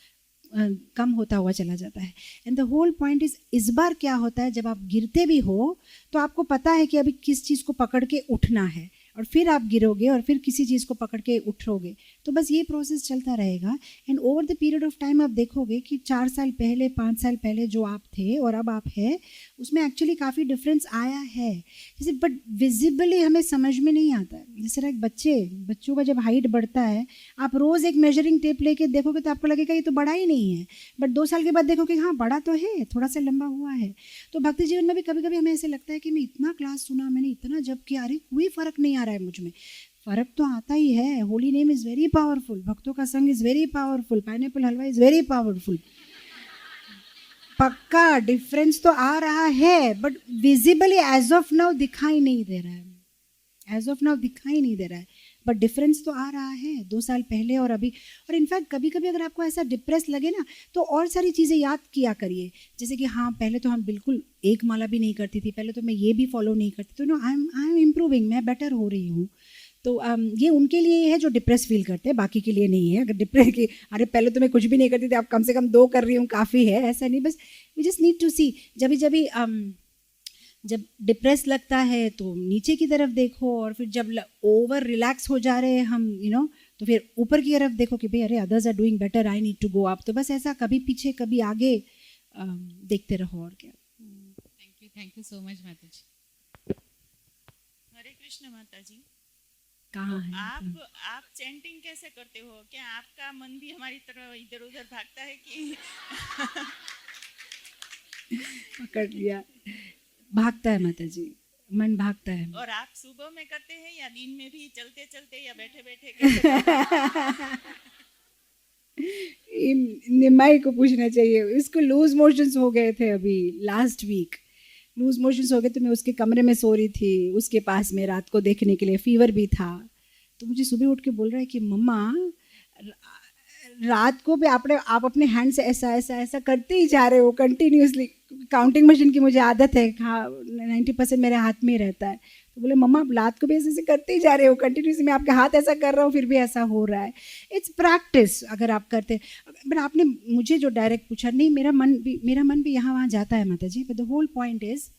कम होता हुआ चला जाता है। एंड द होल पॉइंट इस बार क्या होता है, जब आप गिरते भी हो तो आपको पता है कि अभी किस चीज़ को पकड़ के उठना है, और फिर आप गिरोगे और फिर किसी चीज़ को पकड़ के उठोगे। तो बस ये प्रोसेस चलता रहेगा। And over the period of time आप देखोगे कि 4 साल पहले 5 साल पहले जो आप थे और अब आप है, उसमें एक्चुअली काफ़ी डिफरेंस आया है। जैसे बट विजिबली हमें समझ में नहीं आता है। जैसे एक बच्चों का जब हाइट बढ़ता है, आप रोज़ एक मेजरिंग टेप लेके देखोगे तो आपको लगेगा ये तो बड़ा ही नहीं है, बट 2 साल के बाद देखोगे हाँ बड़ा तो है, थोड़ा सा लंबा हुआ है। तो भक्ति जीवन में भी कभी कभी हमें ऐसे लगता है कि मैं इतना क्लास सुना, मैंने इतना जब किया, अरे कोई फ़र्क नहीं आ रहा है मुझ में। फ़र्क तो आता ही है। Holy name is very powerful, भक्तों का संग is very powerful, pineapple halwa is very powerful. पक्का डिफरेंस तो आ रहा है, but visibly as of now दिखाई नहीं दे रहा है, एज ऑफ नाउ दिखाई नहीं दे रहा है, बट डिफरेंस तो आ रहा है 2 साल पहले और अभी। और इनफैक्ट कभी कभी अगर आपको ऐसा डिप्रेस लगे ना, तो और सारी चीज़ें याद किया करिए। जैसे कि हाँ पहले तो हम बिल्कुल एक माला भी नहीं करती थी, पहले तो मैं ये भी फॉलो नहीं करती, तो नो आई एम इम्प्रूविंग, मैं बेटर हो रही हूँ। तो ये उनके लिए है जो डिप्रेस फील करते हैं, बाकी के लिए नहीं है। अगर डिप्रेस की अरे पहले तो मैं कुछ भी नहीं करती थी, अब कम से कम 2 कर रही हूँ, काफ़ी है, ऐसा नहीं। बस वी जस्ट नीड टू सी, जब डिप्रेस लगता है तो नीचे की तरफ देखो, और फिर जब ओवर रिलैक्स हो जा रहे हैं हम तो फिर ऊपर की तरफ देखो कि भाई अरे others are doing better, I need to go up. तो बस ऐसा कभी पीछे कभी आगे देखते रहो। और क्या। थैंक यू सो मच माता जी। हरे कृष्ण माता जी। कहाँ है आप चैंटिंग कैसे करते हो? क्या आपका मन भी हमारी तरह इधर उधर भागता है कि पकड़ लिया, भागता है माता जी, मन भागता है। और आप सुबह में करते हैं या दिन में भी, चलते चलते या बैठे बैठे? निमाई को पूछना चाहिए, इसको लूज मोशंस हो गए थे अभी लास्ट वीक, लूज मोशंस हो गए तो मैं उसके कमरे में सो रही थी उसके पास में रात को देखने के लिए, फीवर भी था। तो मुझे सुबह उठ के बोल रहा है कि मम्मा रात को भी आप अपने हैंड से ऐसा ऐसा ऐसा करते ही जा रहे हो कंटिन्यूसली। काउंटिंग मशीन की मुझे आदत है, हाँ 90% मेरे हाथ में ही रहता है। तो बोले मम्मा आप रात को भी ऐसे ऐसे करते ही जा रहे हो कंटिन्यूसली, मैं आपके हाथ ऐसा कर रहा हूँ फिर भी ऐसा हो रहा है। इट्स प्रैक्टिस अगर आप करते। बट आपने मुझे जो डायरेक्ट पूछा, नहीं मेरा मन भी यहाँ वहाँ जाता है माता जी, but the whole point is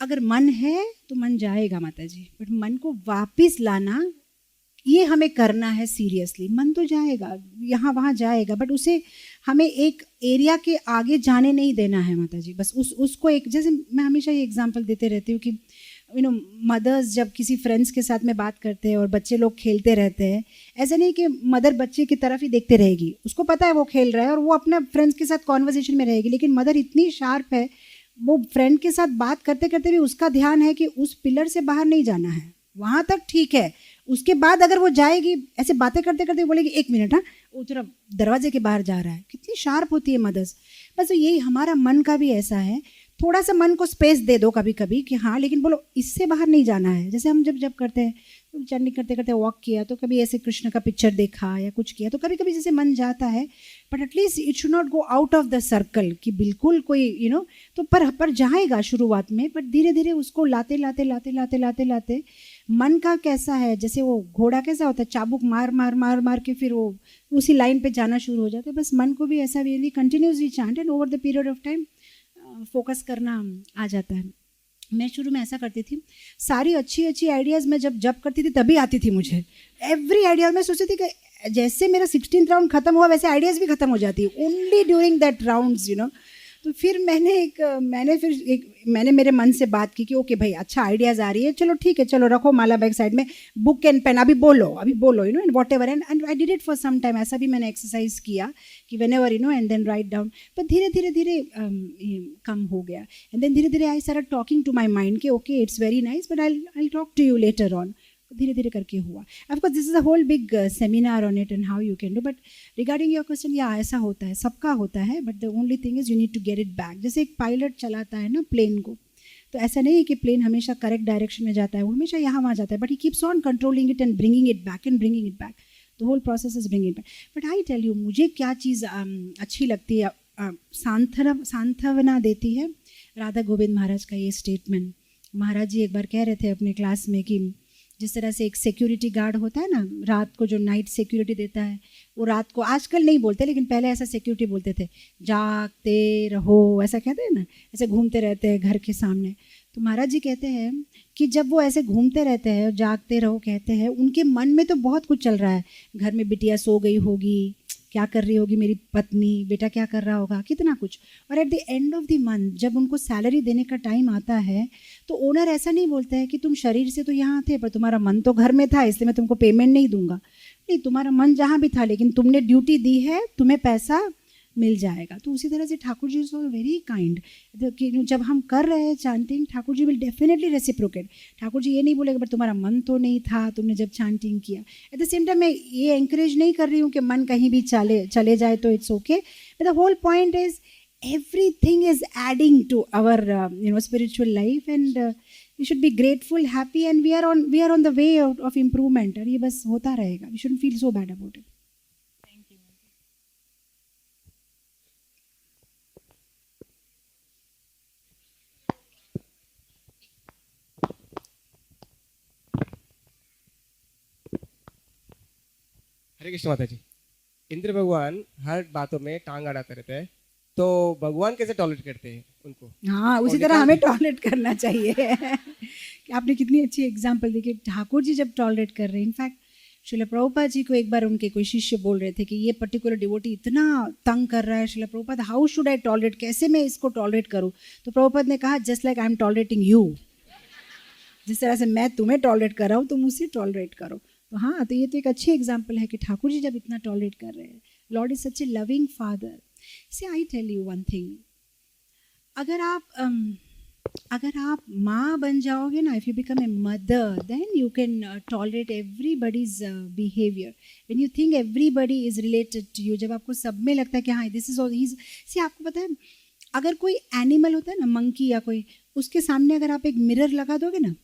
अगर मन है तो मन जाएगा माता जी, बट मन को वापस लाना ये हमें करना है सीरियसली। मन तो जाएगा यहाँ वहाँ जाएगा, बट उसे हमें एक एरिया के आगे जाने नहीं देना है माता जी। बस उसको एक, जैसे मैं हमेशा ये एग्जांपल देते रहती हूँ कि मदर्स जब किसी फ्रेंड्स के साथ में बात करते हैं और बच्चे लोग खेलते रहते हैं, ऐसा नहीं कि मदर बच्चे की तरफ ही देखते रहेगी, उसको पता है वो खेल रहा है और वो अपने फ्रेंड्स के साथ कॉन्वर्जेशन में रहेगी, लेकिन मदर इतनी शार्प है वो फ्रेंड के साथ बात करते करते भी उसका ध्यान है कि उस पिलर से बाहर नहीं जाना है, वहाँ तक ठीक है, उसके बाद अगर वो जाएगी ऐसे बातें करते करते बोलेगी 1 मिनट, हाँ वो तरफ दरवाजे के बाहर जा रहा है। कितनी शार्प होती है मदर्स। बस यही हमारा मन का भी ऐसा है, थोड़ा सा मन को स्पेस दे दो कभी कभी कि हाँ, लेकिन बोलो इससे बाहर नहीं जाना है। जैसे हम जब करते हैं, जर्नी करते करते वॉक किया तो कभी ऐसे कृष्ण का पिक्चर देखा या कुछ किया तो कभी कभी जैसे मन जाता है, but at least it should not go out of the circle कि बिल्कुल कोई तो पर जाएगा शुरुआत में, बट धीरे धीरे उसको लाते लाते लाते लाते लाते लाते मन का कैसा है, जैसे वो घोड़ा कैसा होता है, चाबुक मार मार मार मार के फिर वो उसी लाइन पे जाना शुरू हो जाता है। बस मन को भी ऐसा भी continuously chant and over the period of time focus करना आ जाता है। मैं शुरू में ऐसा करती थी, सारी अच्छी अच्छी आइडियाज़ मैं जब करती थी तभी आती थी मुझे। एवरी आइडिया मैं सोचती थी कि जैसे मेरा 16th राउंड खत्म हुआ वैसे आइडियाज़ भी खत्म हो जाती है ओनली ड्यूरिंग दैट राउंड्स तो फिर मैंने मेरे मन से बात की कि ओके भाई अच्छा आइडियाज़ आ रही है, चलो ठीक है, चलो रखो माला बैग साइड में, बुक एंड पेन अभी बोलो and whatever and I did it for some time. ऐसा भी मैंने एक्सरसाइज किया कि whenever and then write down, पर धीरे धीरे धीरे कम हो गया। एंड देन धीरे धीरे I started talking to my mind कि okay it's very nice but I talk to you later on. धीरे धीरे करके हुआ। Of course this is a whole big seminar on it and how you can do, but regarding your question, या ऐसा होता है, सबका होता है, but the only thing is you need to get it back. जैसे एक पायलट चलाता है ना प्लेन को, तो ऐसा नहीं है कि प्लेन हमेशा करेक्ट डायरेक्शन में जाता है, वो हमेशा यहाँ वहाँ जाता है, but he keeps on controlling it and bringing it back and bringing it back. The whole process is bringing it back. But I tell you, मुझे क्या चीज़ अच्छी लगती है, सांत्वना देती है राधा गोविंद महाराज का ये स्टेटमेंट। महाराज जी एक बार कह रहे थे अपने क्लास में कि जिस तरह से एक सिक्योरिटी गार्ड होता है ना, रात को जो नाइट सिक्योरिटी देता है, वो रात को, आजकल नहीं बोलते लेकिन पहले ऐसा सिक्योरिटी बोलते थे, जागते रहो, ऐसा कहते हैं ना, ऐसे घूमते रहते हैं घर के सामने। तो महाराज जी कहते हैं कि जब वो ऐसे घूमते रहते हैं और जागते रहो कहते हैं, उनके मन में तो बहुत कुछ चल रहा है, घर में बिटिया सो गई होगी, क्या कर रही होगी मेरी पत्नी, बेटा क्या कर रहा होगा, कितना कुछ। और at the end of the month जब उनको सैलरी देने का टाइम आता है तो ओनर ऐसा नहीं बोलता है कि तुम शरीर से तो यहाँ थे पर तुम्हारा मन तो घर में था इसलिए मैं तुमको पेमेंट नहीं दूंगा। नहीं, तुम्हारा मन जहाँ भी था लेकिन तुमने ड्यूटी दी है, तुम्हें पैसा मिल जाएगा। तो उसी तरह से Thakur ji is very kind कि जब हम कर रहे हैं chanting, Thakur ji will definitely reciprocate. Thakur ji ये नहीं बोलेगा बट तुम्हारा मन तो नहीं था तुमने जब चैंटिंग किया। एट द सेम टाइम मैं ये एंकरेज नहीं कर रही हूँ कि मन कहीं भी चले जाए तो it's okay, but the whole point is everything is adding to our spiritual life and we should be grateful, happy and we are on the way of improvement और ये बस होता रहेगा। we shouldn't feel so bad about it. हरे कृष्ण माता जी। इंद्र भगवान हर बातों में टांग अड़ाते रहते हैं, तो भगवान कैसे टॉलरेट करते हैं उनको? हाँ, उसी तरह हमें टॉलरेट करना चाहिए। आपने कितनी अच्छी एग्जांपल दी कि ठाकुर जी जब टॉलरेट कर रहे हैं। इनफैक्ट श्रील प्रभुपाद जी को एक बार उनके कोई शिष्य बोल रहे थे कि ये पर्टिकुलर डिवोटी इतना तंग कर रहा है, Srila Prabhupada how should I tolerate, कैसे मैं इसको टॉलरेट करूँ? तो प्रभुपाद ने कहा just like I am tolerating you, जिस तरह से मैं तुम्हें टॉलरेट कर रहा हूँ तुम उसे टॉलरेट करो। तो हाँ, तो ये तो एक अच्छी एग्जाम्पल है कि ठाकुर जी जब इतना टॉलरेट कर रहे हैं, lord is such a loving father. Say I tell you one thing, अगर आप माँ बन जाओगे ना, if you become a mother, then you can tolerate everybody's behaviour. When you think everybody is related to you, जब आपको सब में लगता है कि हाँ this is all his, see आपको पता है अगर कोई एनिमल होता है ना, मंकी या कोई, उसके सामने अगर आप एक मिरर लगा दोगे ना,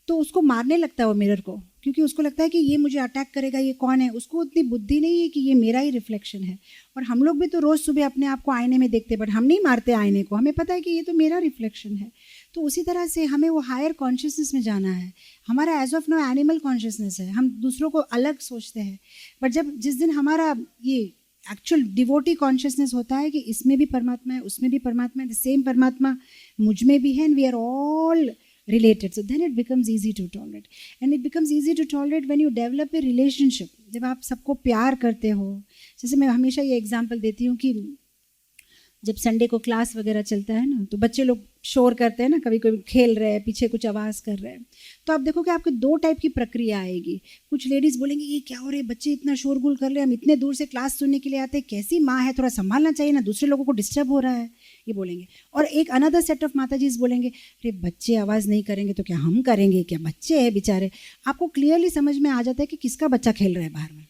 तो उसको मारने लगता है वो मिरर को, क्योंकि उसको लगता है कि ये मुझे अटैक करेगा, ये कौन है। उसको उतनी बुद्धि नहीं है कि ये मेरा ही रिफ्लेक्शन है। और हम लोग भी तो रोज़ सुबह अपने आप को आईने में देखते, बट हम नहीं मारते आईने को, हमें पता है कि ये तो मेरा रिफ्लेक्शन है। तो उसी तरह से हमें वो हायर कॉन्शियसनेस में जाना है। हमारा age of no animal consciousness है, हम दूसरों को अलग सोचते हैं। बट जब जिस दिन हमारा ये एक्चुअल डिवोटी कॉन्शियसनेस होता है कि इसमें भी परमात्मा है, उसमें भी परमात्मा है, द सेम परमात्मा मुझ में भी है, and we are all related, so then it becomes easy to tolerate. And it becomes easy to tolerate when you develop a relationship. जब आप सबको प्यार करते हो, जैसे मैं हमेशा ये एग्जांपल देती हूँ कि जब संडे को क्लास वगैरह चलता है ना, तो बच्चे लोग शोर करते हैं ना, कभी कोई खेल रहे हैं, पीछे कुछ आवाज़ कर रहे हैं, तो आप देखो कि आपको दो टाइप की प्रक्रिया आएगी। कुछ लेडीज़ बोलेंगी ये क्या हो रहा है, बच्चे इतना शोरगुल कर रहे हैं, हम इतने दूर से क्लास सुनने के लिए आते हैं, कैसी माँ है, थोड़ा संभालना चाहिए ना, दूसरे लोगों को डिस्टर्ब हो रहा है, ये बोलेंगे। और एक अनदर सेट ऑफ माता जी बोलेंगे अरे बच्चे आवाज़ नहीं करेंगे तो क्या हम करेंगे, क्या बच्चे हैं बेचारे। आपको क्लियरली समझ में आ जाता है कि किसका बच्चा खेल रहा है बाहर में,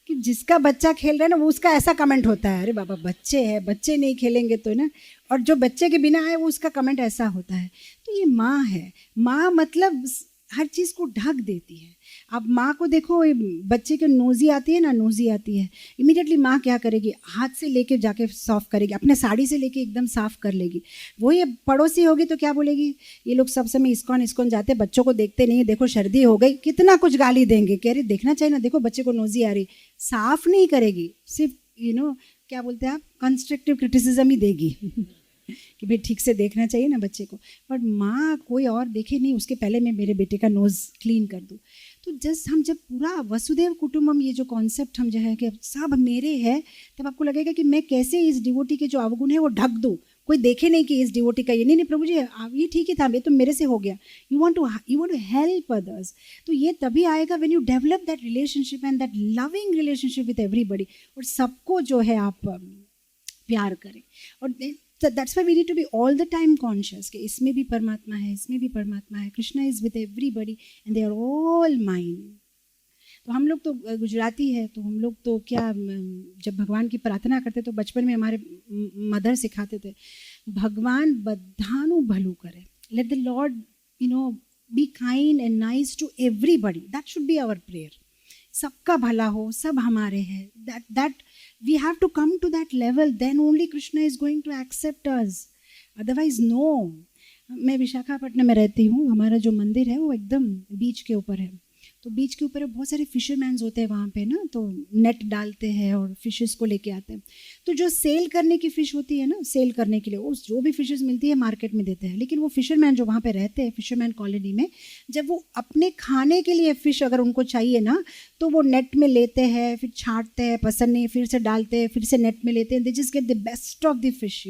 कि जिसका बच्चा खेल रहा है ना, वो उसका ऐसा कमेंट होता है, अरे बाबा बच्चे हैं, बच्चे नहीं खेलेंगे तो ना। और जो बच्चे के बिना है वो उसका कमेंट ऐसा होता है। तो ये माँ है, माँ मतलब हर चीज़ को ढक देती है। अब माँ को देखो, बच्चे के नोज़ी आती है ना, नोज़ी आती है, इमीडिएटली माँ क्या करेगी, हाथ से लेके जाके साफ़ करेगी, अपने साड़ी से लेके एकदम साफ़ कर लेगी। वही पड़ोसी होगी तो क्या बोलेगी, ये लोग सब समय इस्कॉन इस्कॉन जाते, बच्चों को देखते नहीं, देखो सर्दी हो गई, कितना कुछ गाली देंगे, कह रही देखना चाहिए ना, देखो बच्चे को नोज़ी आ रही। साफ़ नहीं करेगी, सिर्फ क्या बोलते हैं आप, कंस्ट्रक्टिव क्रिटिसिज्म ही देगी कि भाई ठीक से देखना चाहिए ना बच्चे को। बट माँ कोई और देखे नहीं, उसके पहले मैं मेरे बेटे का नोज़ क्लीन कर दूँ। तो हम जब पूरा वसुदेव कुटुंबम ये जो कॉन्सेप्ट हम जो है कि सब मेरे है, तब आपको लगेगा कि मैं कैसे इस डिवोटी के जो अवगुण है वो ढक दूँ, कोई देखे नहीं कि इस डिवोटी का ये नहीं प्रभु जी ये ठीक ही था, ये तो मेरे से हो गया। You want to help others. तो ये तभी आएगा when you develop that relationship and that loving relationship with everybody, और सबको जो है आप प्यार करें। और that's why we need to be all the time conscious कि इसमें भी परमात्मा है, इसमें भी परमात्मा है, Krishna is with everybody and they are all mine. तो हम लोग तो गुजराती है, तो हम लोग तो क्या, जब भगवान की प्रार्थना करते तो बचपन में हमारे मदर सिखाते थे, भगवान बधानु भलू करे, let the lord be kind and nice to everybody, that should be our prayer. सबका भला हो, सब हमारे हैं, that we have to come to that level, then only Krishna is going to accept us, otherwise no। मैं विशाखापट्टनम में रहती हूँ, हमारा जो मंदिर है वो एकदम बीच के ऊपर है, तो बीच के ऊपर बहुत सारे फिशरमैन्स होते हैं वहाँ पे ना, तो नेट डालते हैं और फिशेस को लेके आते हैं। तो जो सेल करने की फ़िश होती है ना, सेल करने के लिए वो जो भी फिशेस मिलती है मार्केट में देते हैं, लेकिन वो फिशरमैन जो वहाँ पे रहते हैं फिशरमैन कॉलोनी में, जब वो अपने खाने के लिए फ़िश अगर उनको चाहिए ना, तो वो नेट में लेते हैं, फिर छांटते हैं, पसंद नहीं, फिर से डालते हैं, फिर से नेट में लेते हैं, they just get the best of the fish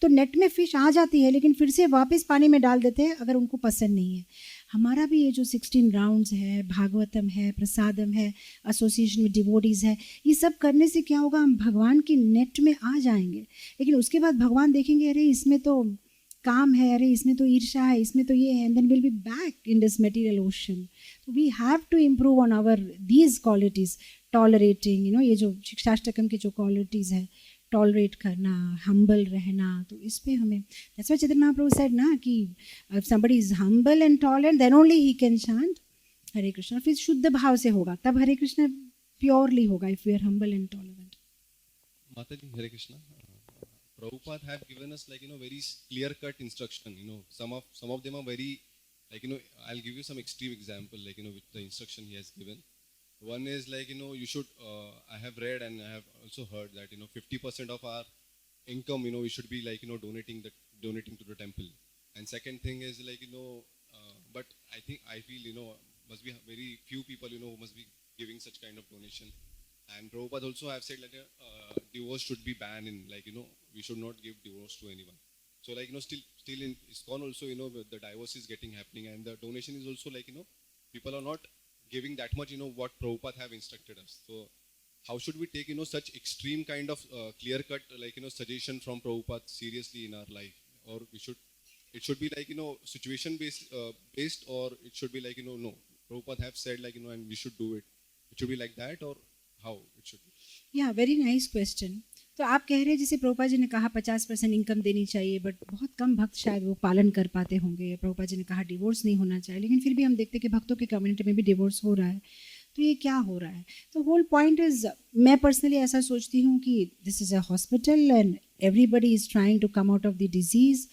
तो नेट में फ़िश आ जाती है, लेकिन फिर से वापस पानी में डाल देते हैं अगर उनको पसंद नहीं है। हमारा भी ये जो 16 राउंड्स है, भागवतम है, प्रसादम है, एसोसिएशन में डिवोटीज़ है, ये सब करने से क्या होगा, हम भगवान की नेट में आ जाएंगे। लेकिन उसके बाद भगवान देखेंगे अरे इसमें तो काम है, अरे इसमें तो ईर्ष्या है, इसमें तो ये है, and then will be back in this material ocean. तो we have to improve on our these qualities, tolerating ये जो शिक्षाष्टकम की जो क्वालिटीज़ है, टॉलरेट करना, हम्बल रहना, तो इस पे हमें, that's why Chaitanya Mahaprabhu said ना कि if somebody is humble and tolerant then only he can chant हरे कृष्ण। फिर शुद्ध भाव से होगा तब हरे कृष्ण प्योरली होगा, if we are humble and tolerant। माता जी हरे Krishna. Prabhupada have given us very clear cut instruction, some of them are very I'll give you some extreme example with the instruction he has given. One is you should I have read and I have also heard that 50% of our income we should be donating to the temple. And second thing is but I feel must be very few people who must be giving such kind of donation. And Prabhupada also have said divorce should be banned in we should not give divorce to anyone. So still in ISKCON also the divorce is getting happening, and the donation is also people are not giving that much what Prabhupada have instructed us. So how should we take such extreme kind of clear cut suggestion from Prabhupada seriously in our life, or it should be situation based, or it should be no, Prabhupada have said and we should do it, it should be like that, or how it should be? Yeah, very nice question. तो आप कह रहे हैं जैसे प्रभुपाद जी ने कहा 50% income देनी चाहिए, बट बहुत कम भक्त शायद वो पालन कर पाते होंगे। प्रभुपाद जी ने कहा डिवोर्स नहीं होना चाहिए, लेकिन फिर भी हम देखते हैं कि भक्तों की कम्युनिटी में भी डिवोर्स हो रहा है। तो ये क्या हो रहा है? तो होल पॉइंट इज, मैं पर्सनली ऐसा सोचती हूँ कि this is a hospital and everybody is trying to come out of the disease.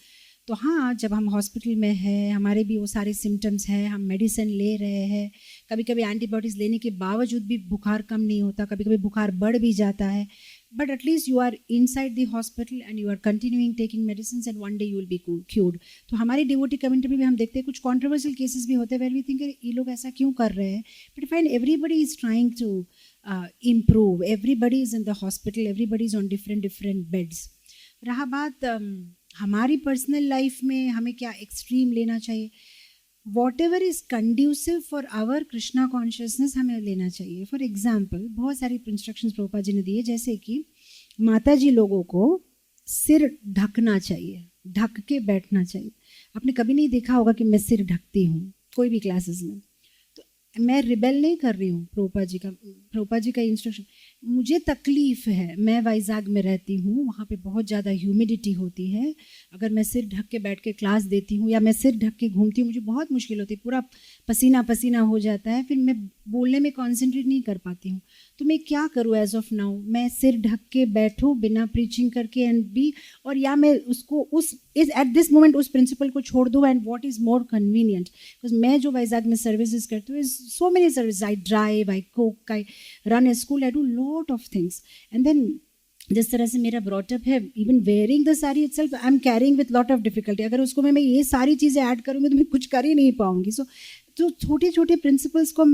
तो हाँ, जब हम हॉस्पिटल में हैं, हमारे भी वो सारे सिम्टम्स हैं, हम मेडिसिन ले रहे हैं, कभी कभी एंटीबायोटिक्स लेने के बावजूद भी बुखार कम नहीं होता, कभी कभी बुखार बढ़ भी जाता है, but at least you are inside the hospital and you are continuing taking medicine and one day you will be cured. तो हमारी डिवोटी कम्युनिटी में भी हम देखते हैं कुछ कॉन्ट्रोवर्शियल केसेस भी होते हैं वेयर वी थिंक ये लोग ऐसा क्यों कर रहे हैं, but find everybody is trying to improve, everybody is in the hospital, everybody is on different beds. रहा बात हमारी पर्सनल लाइफ में हमें क्या एक्सट्रीम लेना चाहिए, whatever is conducive for our Krishna consciousness हमें लेना चाहिए। फॉर एग्जाम्पल बहुत सारी इंस्ट्रक्शंस प्रभुपाद जी ने दिए, जैसे कि माता जी लोगों को सिर ढकना चाहिए, ढक के बैठना चाहिए। आपने कभी नहीं देखा होगा कि मैं सिर ढकती हूँ कोई भी क्लासेस में, तो मैं रिबेल नहीं कर रही हूँ। प्रभुपाद जी का इंस्ट्रक्शन, मुझे तकलीफ़ है, मैं वाइजाग में रहती हूँ, वहाँ पे बहुत ज़्यादा ह्यूमिडिटी होती है, अगर मैं सिर ढक के बैठ के क्लास देती हूँ या मैं सिर ढक के घूमती हूँ मुझे बहुत मुश्किल होती है, पूरा पसीना पसीना हो जाता है, फिर मैं बोलने में कॉन्सेंट्रेट नहीं कर पाती हूँ। तो मैं क्या करूँ एज ऑफ नाउ, मैं सिर ढक के बैठूँ बिना प्रीचिंग करके एंड बी, और या मैं उसको उस इज एट दिस मोमेंट उस प्रिंसिपल को छोड़ दूँ, and what is more convenient, because मैं जो वाइजाग में सर्विसेज करती हूँ, so many service, I drive, I cook, I run a school, I do lot of things, and then जिस तरह से मेरा ब्रॉटअप है, even wearing the sari itself I am carrying with lot of difficulty. अगर उसको मैं ये सारी चीज़ें ऐड करूँगी तो मैं कुछ कर ही नहीं पाऊँगी। सो तो छोटे छोटे प्रिंसिपल्स को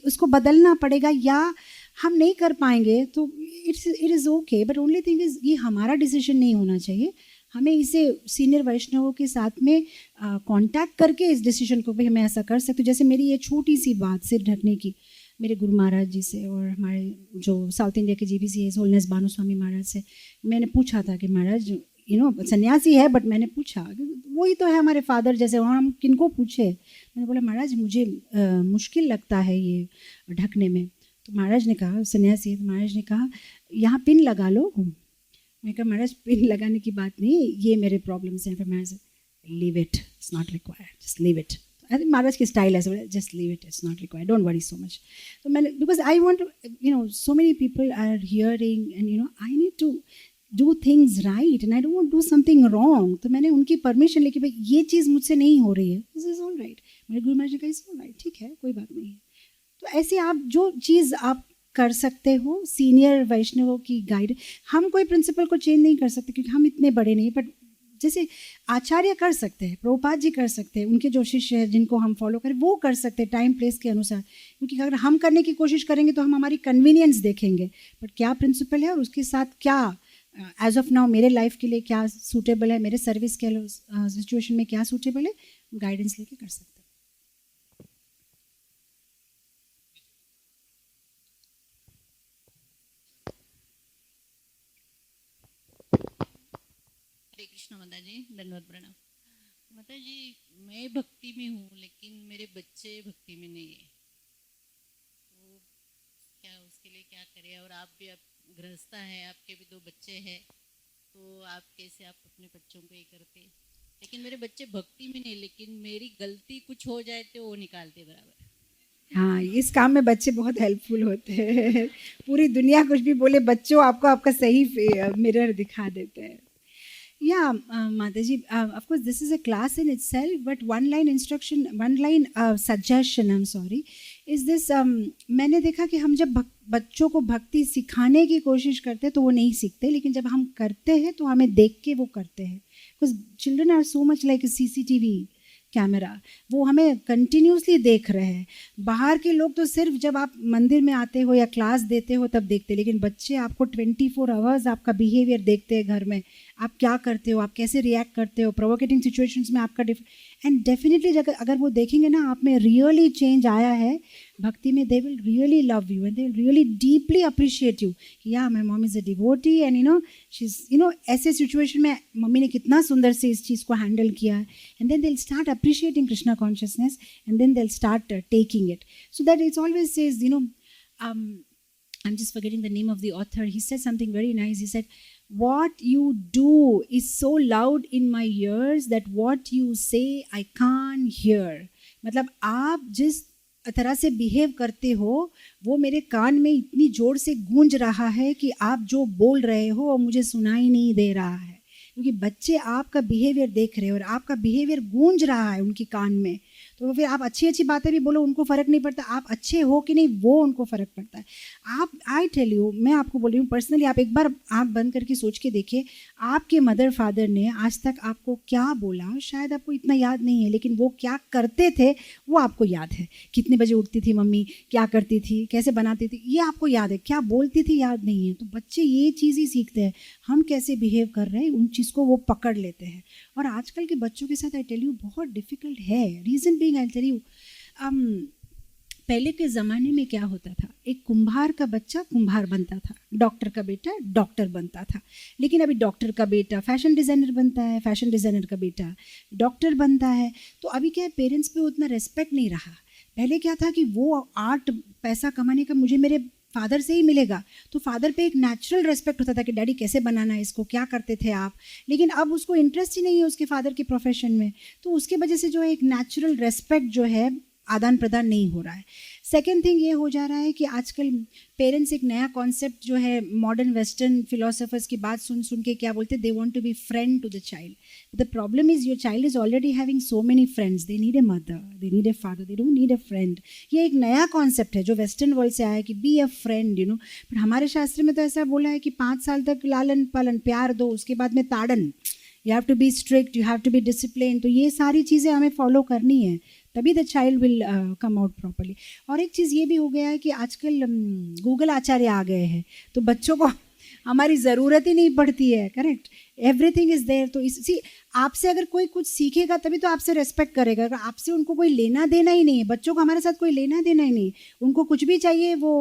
उसको बदलना पड़ेगा, या हम नहीं कर पाएंगे तो it is okay, but only thing is ये हमारा डिसीजन नहीं होना चाहिए, हमें इसे सीनियर वैष्णवों के साथ में कांटेक्ट करके इस डिसीजन को भी हमें ऐसा कर सकते। जैसे मेरी ये छोटी सी बात सिर ढकने की, मेरे गुरु महाराज जी से और हमारे जो साउथ इंडिया के जीबीसी है होलनेस भानु स्वामी महाराज से मैंने पूछा था कि महाराज सन्यासी है, बट मैंने पूछा, वही तो है हमारे फादर जैसे, और हम किनको पूछे। मैंने बोला महाराज मुझे मुश्किल लगता है ये ढकने में। तो महाराज ने कहा, सन्यासी है, तो महाराज ने कहा यहाँ पिन लगा लो। मैं कहा महाराज पिन लगाने की बात नहीं, ये मेरे प्रॉब्लम्स हैं। फिर महाराज leave it, it's not required, just leave it. I think महाराज की स्टाइल है, just leave it, it's not required, don't worry so much. तो मैंने, because I want so many people are hearing and I need to do things right and I don't want to do something wrong. तो मैंने उनकी permission लेके, भाई ये चीज़ मुझसे नहीं हो रही है, दिस इज़ ऑल राइट। मेरे गुरु महाराज ने कहा इट्स ऑल राइट, ठीक है, कोई बात नहीं है। तो ऐसे आप जो चीज़ आप कर सकते हो, सीनियर वैष्णवों की गाइड, हम कोई प्रिंसिपल को चेंज नहीं कर सकते क्योंकि हम इतने बड़े नहीं, बट जैसे आचार्य कर सकते हैं, प्रभुपाद जी कर सकते हैं, उनके जो शिष्य हैं जिनको हम फॉलो करें वो कर सकते हैं टाइम प्लेस के अनुसार। क्योंकि अगर हम करने की कोशिश करेंगे तो हम हमारी कन्वीनियंस देखेंगे, बट क्या प्रिंसिपल है और उसके साथ क्या एज ऑफ नाउ मेरे लाइफ के लिए क्या सूटेबल है, मेरे सर्विस के सिचुएशन में क्या सूटेबल है, गाइडेंस लेके कर सकते हैं। हरे कृष्ण माता जी, धन्यवाद प्रणाम। माता जी मैं भक्ति में हूँ लेकिन मेरे बच्चे भक्ति में नहीं है, तो क्या उसके लिए क्या करें? और आप भी गृहस्था है, आपके भी 2 बच्चे हैं, तो आप कैसे आप अपने बच्चों को ये करते? लेकिन मेरे बच्चे भक्ति में नहीं, लेकिन मेरी गलती कुछ हो जाए तो वो निकालते बराबर। हाँ, इस काम में बच्चे बहुत हेल्पफुल होते हैं। पूरी दुनिया कुछ भी बोले, बच्चों आपको आपका सही मिरर दिखा देते हैं। Yeah, Mataji, of course, this is a class in itself, but one line suggestion, I'm sorry, is this, मैंने देखा कि हम जब बच्चों को भक्ति सिखाने की कोशिश करते हैं तो वो नहीं सीखते, लेकिन जब हम करते हैं तो हमें देख के वो करते हैं। Because children are so much like a CCTV camera, वो हमें कंटिन्यूसली देख रहे हैं। बाहर के लोग तो सिर्फ जब आप मंदिर में आते हो या क्लास देते हो तब देखते, लेकिन बच्चे आपको 24 आवर्स आपका बिहेवियर देखते हैं, घर में आप क्या करते हो, आप कैसे रिएक्ट करते हो, प्रोवोकेटिंग सिचुएशंस में आपका एंड डेफिनेटली अगर वो देखेंगे ना आप में रियली चेंज आया है भक्ति में, they will really love you and they will really deeply appreciate you. या my mom is a devotee and she is ऐसे सिचुएशन में मम्मी ने कितना सुंदर से इस चीज़ को हैंडल किया है, and then they will start appreciating Krishna consciousness and then they will start taking it. So that it's always says I'm just forgetting the name of the author. He said something very nice. He said, "What you do is so loud in my ears that what you say I can't hear." मतलब आप जिस तरह से behave करते हो वो मेरे कान में इतनी जोर से गूंज रहा है कि आप जो बोल रहे हो वो मुझे सुनाई नहीं दे रहा है, क्योंकि बच्चे आपका बिहेवियर देख रहे हैं और आपका बिहेवियर गूंज रहा है उनके कान में। तो फिर आप अच्छी अच्छी बातें भी बोलो, उनको फ़र्क नहीं पड़ता, आप अच्छे हो कि नहीं वो उनको फ़र्क पड़ता है। आप, आई टेल यू, मैं आपको बोल रही हूँ पर्सनली, आप एक बार आँख बंद करके सोच के देखिए, आपके मदर फादर ने आज तक आपको क्या बोला, शायद आपको इतना याद नहीं है, लेकिन वो क्या करते थे वो आपको याद है। कितने बजे उठती थी मम्मी, क्या करती थी, कैसे बनाती थी, ये आपको याद है। क्या बोलती थी याद नहीं है। तो बच्चे ये चीज़ ही सीखते हैं, हम कैसे बिहेव कर रहे हैं उन चीज़ को वो पकड़ लेते हैं। और आजकल के बच्चों के साथ आई टेल यू बहुत डिफ़िकल्ट है। Reason being I tell you, पहले के ज़माने में क्या होता था, एक कुम्हार का बच्चा कुम्हार बनता था, डॉक्टर का बेटा डॉक्टर बनता था। लेकिन अभी डॉक्टर का बेटा फैशन डिज़ाइनर बनता है, फैशन डिज़ाइनर का बेटा डॉक्टर बनता है। तो अभी क्या है, पेरेंट्स पे उतना रेस्पेक्ट नहीं रहा। पहले क्या था कि वो आर्ट पैसा कमाने का मुझे मेरे फादर से ही मिलेगा, तो फादर पे एक नेचुरल रेस्पेक्ट होता था कि डैडी कैसे बनाना है इसको, क्या करते थे आप। लेकिन अब उसको इंटरेस्ट ही नहीं है उसके फादर के प्रोफेशन में, तो उसके वजह से जो है एक नेचुरल रेस्पेक्ट जो है आदान प्रदान नहीं हो रहा है। सेकेंड थिंग ये हो जा रहा है कि आजकल पेरेंट्स एक नया कॉन्सेप्ट जो है मॉडर्न वेस्टर्न फिलोसोफर्स की बात सुन सुन के क्या बोलते हैं, they want to be friend to the child. The problem is your child is already having so many friends, they need a mother, they need a father, they don't need a friend. ये एक नया concept है जो western world से आया है कि be a friend, you know. But हमारे शास्त्र में तो ऐसा बोला है कि 5 साल तक लालन पालन प्यार दो, उसके बाद में ताड़न, you have to be strict, you have to be discipline. तो ये सारी चीज़ें हमें फॉलो करनी है, तभी the child will come out properly. और एक चीज़ ये भी हो गया है कि आजकल गूगल आचार्य आ गए हैं, तो बच्चों को हमारी ज़रूरत ही नहीं पड़ती है। Correct, everything is there. तो इसी आपसे अगर कोई कुछ सीखेगा तभी तो आपसे रेस्पेक्ट करेगा। अगर आपसे उनको कोई लेना देना ही नहीं है, बच्चों को हमारे साथ कोई लेना देना ही नहीं, उनको कुछ भी चाहिए वो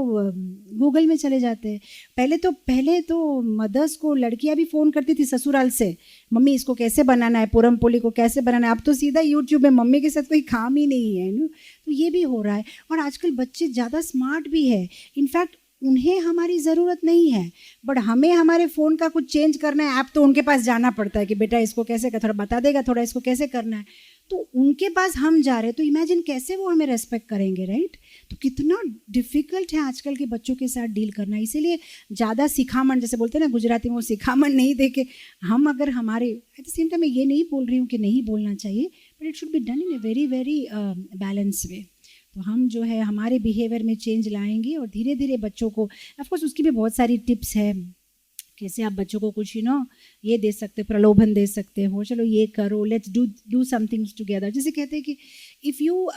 गूगल में चले जाते हैं। पहले तो मदर्स को लड़कियां भी फ़ोन करती थी ससुराल से, मम्मी इसको कैसे बनाना है, पूरम पोली को कैसे बनाना है। अब तो सीधा यूट्यूब में, मम्मी के साथ कोई काम ही नहीं है ना। तो ये भी हो रहा है। और आजकल बच्चे ज़्यादा स्मार्ट भी है। इनफैक्ट उन्हें हमारी ज़रूरत नहीं है, बट हमें हमारे फ़ोन का कुछ चेंज करना है ऐप, तो उनके पास जाना पड़ता है कि बेटा इसको कैसे कर, थोड़ा बता देगा, थोड़ा इसको कैसे करना है। तो उनके पास हम जा रहे हैं, तो इमेजिन कैसे वो हमें रेस्पेक्ट करेंगे, राइट। तो कितना डिफ़िकल्ट है आजकल के बच्चों के साथ डील करना। इसीलिए ज़्यादा सिखामण, जैसे बोलते हैं ना गुजराती में, वो सिखामण नहीं दे के हम अगर हमारे, एट द सेम टाइम मैं ये नहीं बोल रही हूँ कि नहीं बोलना चाहिए, but it should be done in a very very balance way. तो हम जो है हमारे बिहेवियर में चेंज लाएंगे और धीरे धीरे बच्चों को, ऑफ कोर्स उसकी भी बहुत सारी टिप्स है, कैसे आप बच्चों को कुछ ये दे सकते हो, प्रलोभन दे सकते हो, चलो ये करो, लेट्स डू समथिंग्स टुगेदर। जैसे कहते हैं कि if you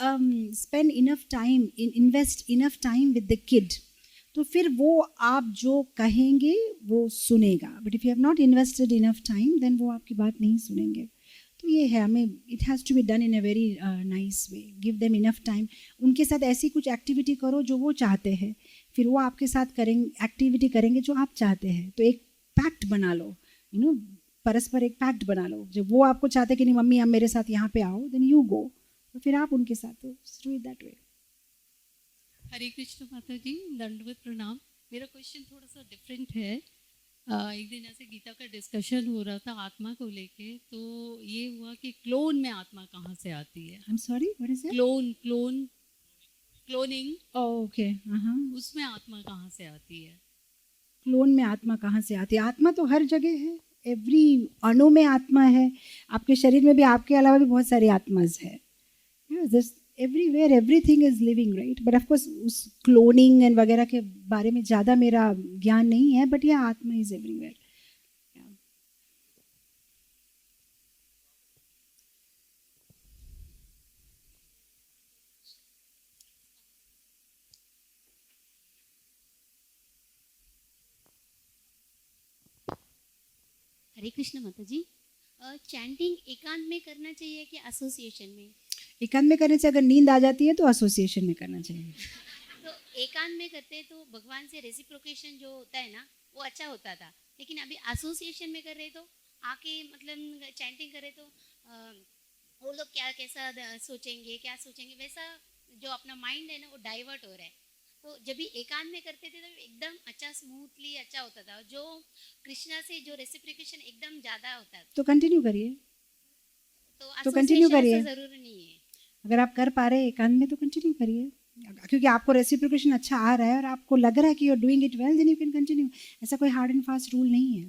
spend enough time, invest enough time with the kid, तो फिर वो आप जो कहेंगे वो सुनेगा। But if you have not invested enough time, then वो आपकी बात नहीं सुनेंगे। तो ये है, हमें it has to be done in a very nice way, give them enough time. उनके साथ ऐसी कुछ एक्टिविटी करो जो वो चाहते हैं, फिर वो आपके साथ करेंगे, एक्टिविटी करेंगे जो आप चाहते हैं। तो एक पैक्ट बना लो, परस्पर एक पैक्ट बना लो। जब वो आपको चाहते कि नहीं मम्मी आप मेरे साथ यहाँ पे आओ, देन यू गो, तो फिर आप उनके साथ, तो डू इट दैट वे। हरे कृष्ण माता जी, दंडवत प्रणाम। मेरा क्वेश्चन थोड़ा सा डिफरेंट है। एक दिन ऐसे गीता का डिस्कशन हो रहा था आत्मा को लेके, तो ये हुआ कि क्लोन में आत्मा कहाँ से आती है। I am sorry, what is it? Cloning. Okay, उसमें आत्मा कहाँ से आती है? क्लोन में आत्मा कहाँ से आती है? आत्मा तो हर जगह है, एवरी अणु में आत्मा है। आपके शरीर में भी आपके अलावा भी बहुत सारी आत्माज है। Everywhere everything is living, right. But of course उस क्लोनिंग एंड वगैरह के बारे में ज़्यादा मेरा ज्ञान नहीं है, बट यह आत्मा इज एवरीवेयर। हरे कृष्ण माता जी, चैंटिंग एकांत में करना चाहिए कि एसोसिएशन में? एकांत में करने से अगर नींद आ जाती है तो एसोसिएशन में करना चाहिए। तो एकांत में करते हैं तो भगवान से रेसिप्रोकेशन जो होता है ना, वो अच्छा होता था। लेकिन अभी एसोसिएशन में कर रहे तो आके मतलब चैंटिंग करे तो वो लोग क्या कैसा सोचेंगे, क्या सोचेंगे, वैसा जो अपना माइंड है ना वो डाइवर्ट हो रहा है। तो जब भी एकांत में करते थे तो एकदम अच्छा स्मूथली अच्छा होता था, जो कृष्णा से जो रेसिप्रोकेशन एकदम ज़्यादा होता था। तो कंटिन्यू करिए, तो कंटिन्यू association करिए। ऐसा ज़रूरी नहीं है। अगर आप कर पा रहे हैं एकांत में तो कंटिन्यू करिए, क्योंकि आपको रेसिप्रोकेशन अच्छा आ रहा है और आपको लग रहा है कि you are doing it well, then you can continue. ऐसा कोई हार्ड एंड फास्ट रूल नहीं है।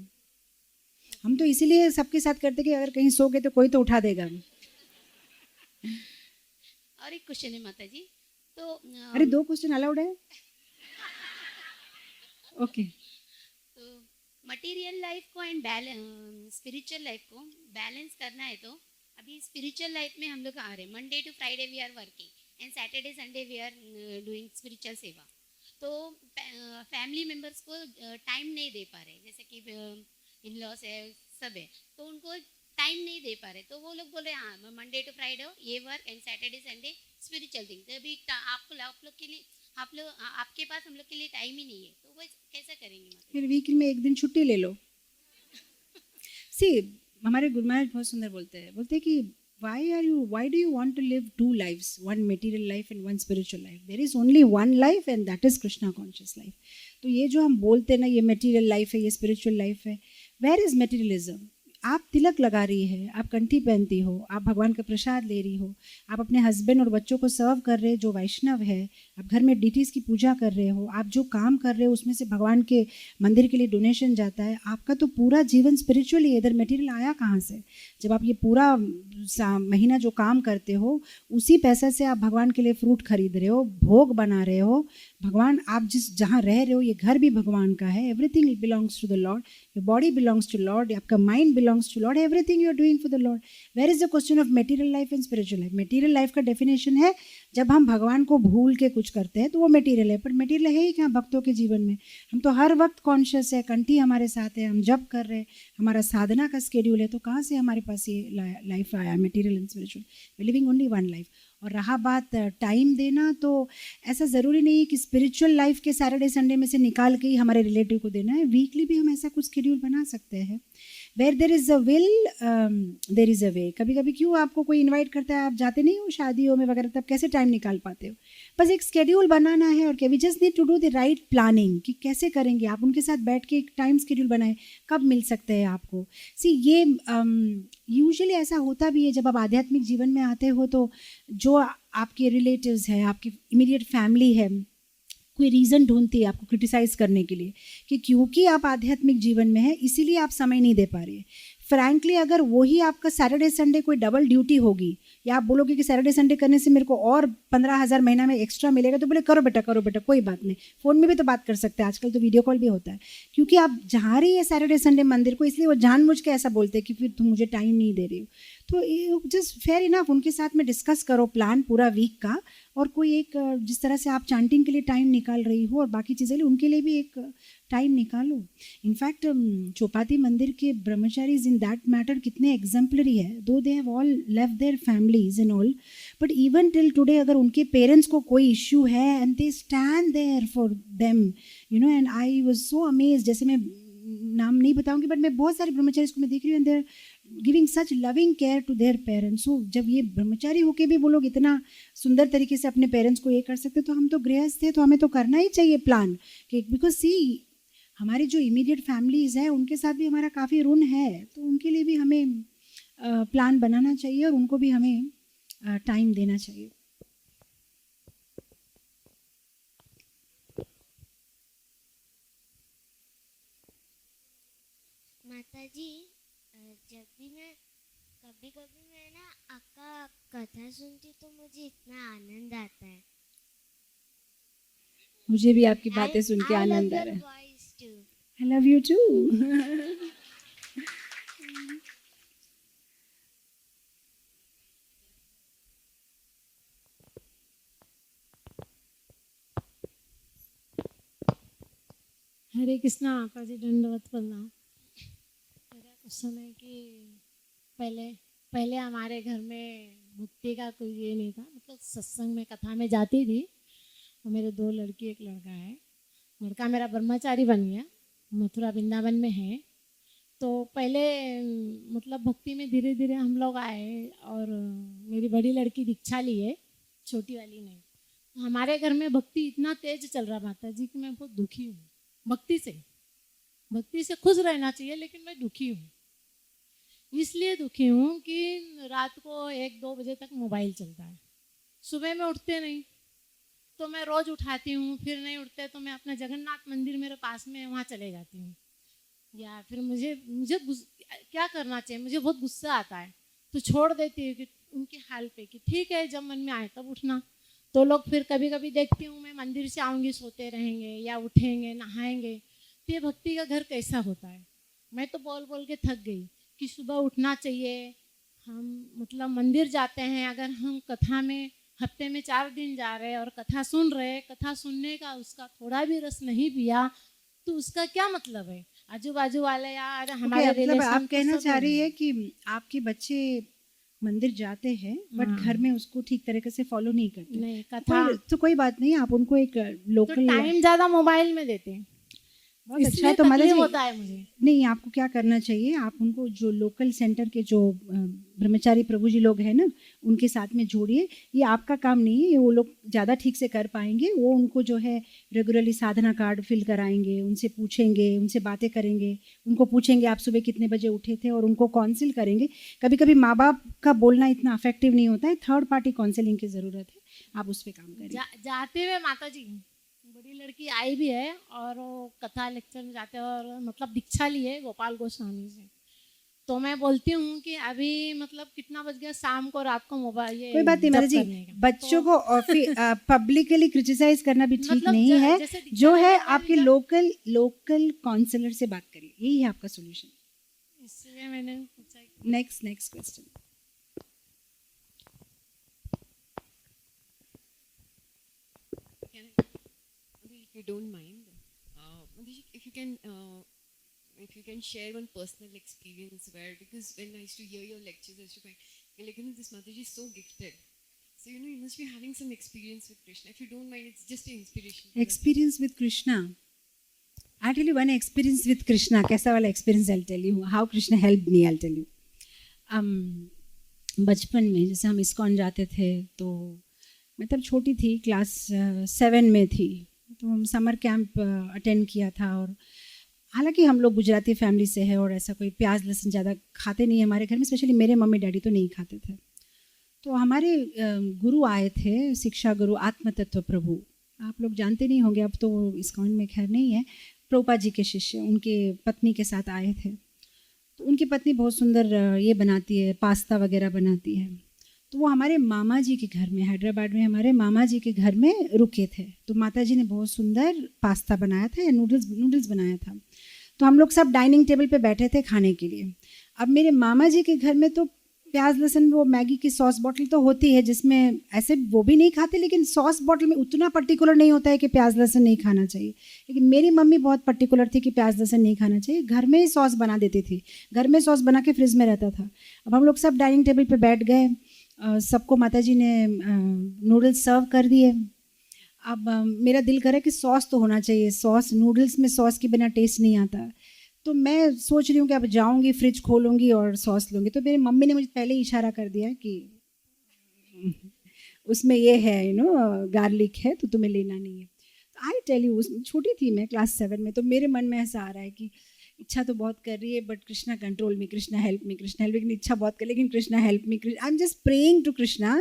हम तो इसीलिए सबके साथ करते कि अगर कहीं सो गए तो कोई तो उठा देगा। और एक क्वेश्चन है माता जी, तो अरे 2 क्वेश्चन अलाउड है? ओके। तो मटेरियल लाइफ को एंड स्पिरिचुअल लाइफ को बैलेंस करना है, तो अभी स्पिरिचुअल लाइफ में हम लोग आ रहे हैं, Monday to Friday we are working and Saturday Sunday we are doing spiritual seva. तो फैमिली मेम्बर्स को टाइम नहीं दे पा रहे, जैसे कि इन लॉस है, सब है, तो उनको टाइम नहीं दे पा रहे, तो वो लोग बोल रहे हाँ मंडे टू फ्राइडे ये work and Saturday Sunday spiritual thing. तो अभी आप लोग के लिए आपके पास हम लोग के लिए टाइम ही नहीं है, तो वो कैसा करेंगे? मतलब फिर वीक में एक दिन छुट्टी ले लो। सी हमारे गुरु महाराज बहुत सुंदर बोलते हैं कि why do you want to live 2 lives, one material life and one spiritual life? There is only one life and that is Krishna conscious life. तो ये जो हम बोलते हैं ना, ये material life है, ये spiritual life है, where is materialism? आप तिलक लगा रही है, आप कंठी पहनती हो, आप भगवान का प्रसाद ले रही हो, आप अपने हस्बैंड और बच्चों को सर्व कर रहे हो जो वैष्णव है, आप घर में डीटीज की पूजा कर रहे हो, आप जो काम कर रहे हो उसमें से भगवान के मंदिर के लिए डोनेशन जाता है, आपका तो पूरा जीवन स्पिरिचुअल है। इधर मटेरियल आया कहाँ से? जब आप ये पूरा महीना जो काम करते हो उसी पैसा से आप भगवान के लिए फ्रूट खरीद रहे हो, भोग बना रहे हो। भगवान आप जहाँ रह रहे हो ये घर भी भगवान का है। Everything belongs to the lord, your body belongs to lord, आपका mind belongs to lord, everything you are doing for the lord. Where is the question of material life and spiritual life? Material life का definition है जब हम भगवान को भूल के कुछ करते हैं तो वो मटेरियल है, पर मटेरियल है ही क्या भक्तों के जीवन में? हम तो हर वक्त कॉन्शियस है, कंठी हमारे साथ है, हम जब कर रहे हैं, हमारा साधना का स्केड्यूल है, तो कहाँ से हमारे पास ये लाइफ आया material and spiritual? We living only one life. और रहा बात टाइम देना, तो ऐसा ज़रूरी नहीं है कि स्पिरिचुअल लाइफ के सैटरडे संडे में से निकाल के ही हमारे रिलेटिव को देना है। वीकली भी हम ऐसा कुछ शेड्यूल बना सकते हैं। Where there is a will there is a way. कभी कभी क्यों आपको कोई इनवाइट करता है, आप जाते नहीं हो शादियों में वगैरह, तब कैसे टाइम निकाल पाते हो? बस एक स्केड्यूल बनाना है और क्या, we just need to do the right planning कि कैसे करेंगे। आप उनके साथ बैठ के एक टाइम स्केड्यूल बनाए, कब मिल सकते हैं आपको। सी ये यूजुअली ऐसा होता भी है जब आप आध्यात्मिक जीवन में आते हो, तो जो आपके रिलेटिव्स हैं, आपकी इमीडिएट फैमिली है, कोई रीज़न ढूंढती है आपको क्रिटिसाइज़ करने के लिए कि क्योंकि आप आध्यात्मिक जीवन में हैं इसीलिए आप समय नहीं दे पा रही है। फ्रैंकली अगर वही आपका सैटरडे संडे कोई डबल ड्यूटी होगी, या आप बोलोगे कि सैटरडे संडे करने से मेरे को और 15,000 महीना में एक्स्ट्रा मिलेगा, तो बोले करो बेटा कोई बात नहीं, फ़ोन में भी तो बात कर सकते हैं, आजकल तो वीडियो कॉल भी होता है। क्योंकि आप जा रही है सैटरडे संडे मंदिर को, इसलिए वो जानबूझ के ऐसा बोलते हैं कि फिर तुम मुझे टाइम नहीं दे रही हो। तो जस्ट फेयर इनफ उनके साथ में डिस्कस करो प्लान पूरा वीक का, और कोई एक जिस तरह से आप चांटिंग के लिए टाइम निकाल रही हो और बाकी चीज़ें लिए उनके लिए भी एक टाइम निकालो। इनफैक्ट चौपाटी मंदिर के ब्रह्मचारीज इन दैट मैटर कितने एग्जाम्पलरी है, though they have all left their families and all, but even till today अगर उनके पेरेंट्स को कोई इश्यू है and they stand there for them, you know. And I was so amazed, जैसे मैं नाम नहीं बताऊंगी बट मैं बहुत सारे ब्रह्मचारीज को मैं देख रही हूँ, and they're giving such loving care to their parents. So जब ये ब्रह्मचारी होके भी वो लोग इतना सुंदर तरीके से अपने पेरेंट्स को ये कर सकते, तो हम तो गृहस्थ थे, तो हमें तो करना ही चाहिए प्लान कि, बिकॉज सी हमारी जो इमीडिएट फैमिलीज है उनके साथ भी हमारा काफ़ी ऋण है, तो उनके लिए भी हमें प्लान बनाना चाहिए और उनको भी हमें टाइम देना चाहिए। माता जी, जब भी मैं कभी ना आपका कथा सुनती तो मुझे इतना आनंद आता है। मुझे भी आपकी बातें सुन के आनंद आ रहा है। I love you too. हरे कृष्णा आपा जी, दंडवत प्रणाम। मेरा क्वेश्चन है कि पहले हमारे घर में भक्ति का कोई ये नहीं था, मतलब सत्संग में कथा में जाती थी, और मेरे 2 लड़की 1 लड़का है। लड़का मेरा ब्रह्मचारी बन गया, मथुरा वृंदावन में है। तो पहले मतलब भक्ति में धीरे धीरे हम लोग आए, और मेरी बड़ी लड़की दीक्षा ली है, छोटी वाली नहीं। हमारे घर में भक्ति इतना तेज चल रहा माता जी कि मैं बहुत दुखी हूँ भक्ति से खुश रहना चाहिए, लेकिन मैं दुखी हूँ। इसलिए दुखी हूँ कि रात को 1-2 बजे तक मोबाइल चलता है, सुबह में उठते नहीं, तो मैं रोज़ उठाती हूँ, फिर नहीं उठते तो मैं अपना जगन्नाथ मंदिर मेरे पास में वहाँ चले जाती हूँ। या फिर मुझे क्या करना चाहिए, मुझे बहुत गुस्सा आता है, तो छोड़ देती हूँ कि उनके हाल पे कि ठीक है जब मन में आए तब उठना। तो लोग फिर कभी कभी देखती हूँ मैं मंदिर से आऊँगी सोते रहेंगे या उठेंगे नहाएंगे, तो ये भक्ति का घर कैसा होता है। मैं तो बोल बोल के थक गई कि सुबह उठना चाहिए, हम मतलब मंदिर जाते हैं, अगर हम कथा में हफ्ते में 4 दिन जा रहे हैं और कथा सुन रहे हैं, कथा सुनने का उसका थोड़ा भी रस नहीं पिया तो उसका क्या मतलब है। आजू बाजू वाले यार हमारे मतलब रिलेशन आप तो कहना सब चाह रही है कि आपके बच्चे मंदिर जाते हैं बट हाँ। घर में उसको ठीक तरीके से फॉलो नहीं करते। नहीं कथा तो कोई बात नहीं, आप उनको एक तो लोकल टाइम ज़्यादा मोबाइल में देते हैं, बहुत अच्छा इसलिए है। तो माता तकलीफ जी होता है मुझे। नहीं, आपको क्या करना चाहिए, आप उनको जो लोकल सेंटर के जो ब्रह्मचारी प्रभु जी लोग हैं ना, उनके साथ में जोड़िए। ये आपका काम नहीं है, ये वो लोग ज़्यादा ठीक से कर पाएंगे। वो उनको जो है रेगुलरली साधना कार्ड फिल कराएंगे, उनसे पूछेंगे, उनसे बातें करेंगे, उनको पूछेंगे आप सुबह कितने बजे उठे थे और उनको काउंसिल करेंगे। कभी कभी माँ बाप का बोलना इतना अफेक्टिव नहीं होता है, थर्ड पार्टी काउंसलिंग की ज़रूरत है, आप उस पर काम करिए। जाते हुए माता जी बड़ी लड़की आई भी है और वो कथा लेक्चर में जाते हैं और मतलब दीक्षा ली है गोपाल गोस्वामी से। तो मैं बोलती हूँ कि अभी मतलब कितना बज गया, शाम को रात को मोबाइल ये कोई बात नहीं जप माता जी, करने का। बच्चों को पब्लिकली क्रिटिसाइज करना भी ठीक मतलब नहीं है। जैसे दीक्षा जो लेने है वाली आपके लोकल काउंसलर से बात करिए, यही है आपका सोल्यूशन। इसलिए मैंने पूछा कि next question. If you don't mind, if you can share one personal experience where, because when I used to hear your lectures, I used to find, like, this Mataji is so gifted. So, you must be having some experience with Krishna. If you don't mind, it's just an inspiration. Experience with Krishna. I tell you one experience with Krishna. कैसा वाला experience I'll tell you. How Krishna helped me, I'll tell you. बचपन में जैसे हम ISKCON जाते थे, तो मैं तब छोटी थी, क्लास 7 में थी, तो हम समर कैंप अटेंड किया था। और हालांकि हम लोग गुजराती फैमिली से है और ऐसा कोई प्याज लहसुन ज़्यादा खाते नहीं है हमारे घर में, स्पेशली मेरे मम्मी डैडी तो नहीं खाते थे। तो हमारे गुरु आए थे, शिक्षा गुरु आत्म तत्व प्रभु, आप लोग जानते नहीं होंगे, अब तो इस्कॉन में खैर नहीं है, प्रभुपाद जी के शिष्य, उनके पत्नी के साथ आए थे। तो उनकी पत्नी बहुत सुंदर ये बनाती है, पास्ता वगैरह बनाती है। तो वो हमारे मामा जी के घर में, हैदराबाद में हमारे मामा जी के घर में रुके थे। तो माता जी ने बहुत सुंदर पास्ता बनाया था या नूडल्स बनाया था। तो हम लोग सब डाइनिंग टेबल पे बैठे थे खाने के लिए। अब मेरे मामा जी के घर में तो प्याज लहसुन, वो मैगी की सॉस बॉटल तो होती है, जिसमें ऐसे वो भी नहीं खाते, लेकिन सॉस बॉटल में उतना पर्टिकुलर नहीं होता है कि प्याज लहसुन नहीं खाना चाहिए। लेकिन मेरी मम्मी बहुत पर्टिकुलर थी कि प्याज लहसुन नहीं खाना चाहिए। घर में ही सॉस बना देती थी, घर में सॉस बना के फ्रिज में रहता था। अब हम लोग सब डाइनिंग टेबल पर बैठ गए, सबको माताजी ने नूडल्स सर्व कर दिए। अब मेरा दिल करे कि सॉस तो होना चाहिए, सॉस नूडल्स में सॉस के बिना टेस्ट नहीं आता। तो मैं सोच रही हूँ कि अब जाऊँगी, फ्रिज खोलूँगी और सॉस लूँगी। तो मेरी मम्मी ने मुझे पहले ही इशारा कर दिया कि उसमें ये है गार्लिक है, तो तुम्हें लेना नहीं है। तो आई टेल यू, छोटी थी मैं, क्लास 7 में, तो मेरे मन में ऐसा आ रहा है कि इच्छा तो बहुत कर रही है, but Krishna control me, Krishna help me, Krishna help me. इच्छा बहुत कर, लेकिन Krishna help me, I am just praying to Krishna.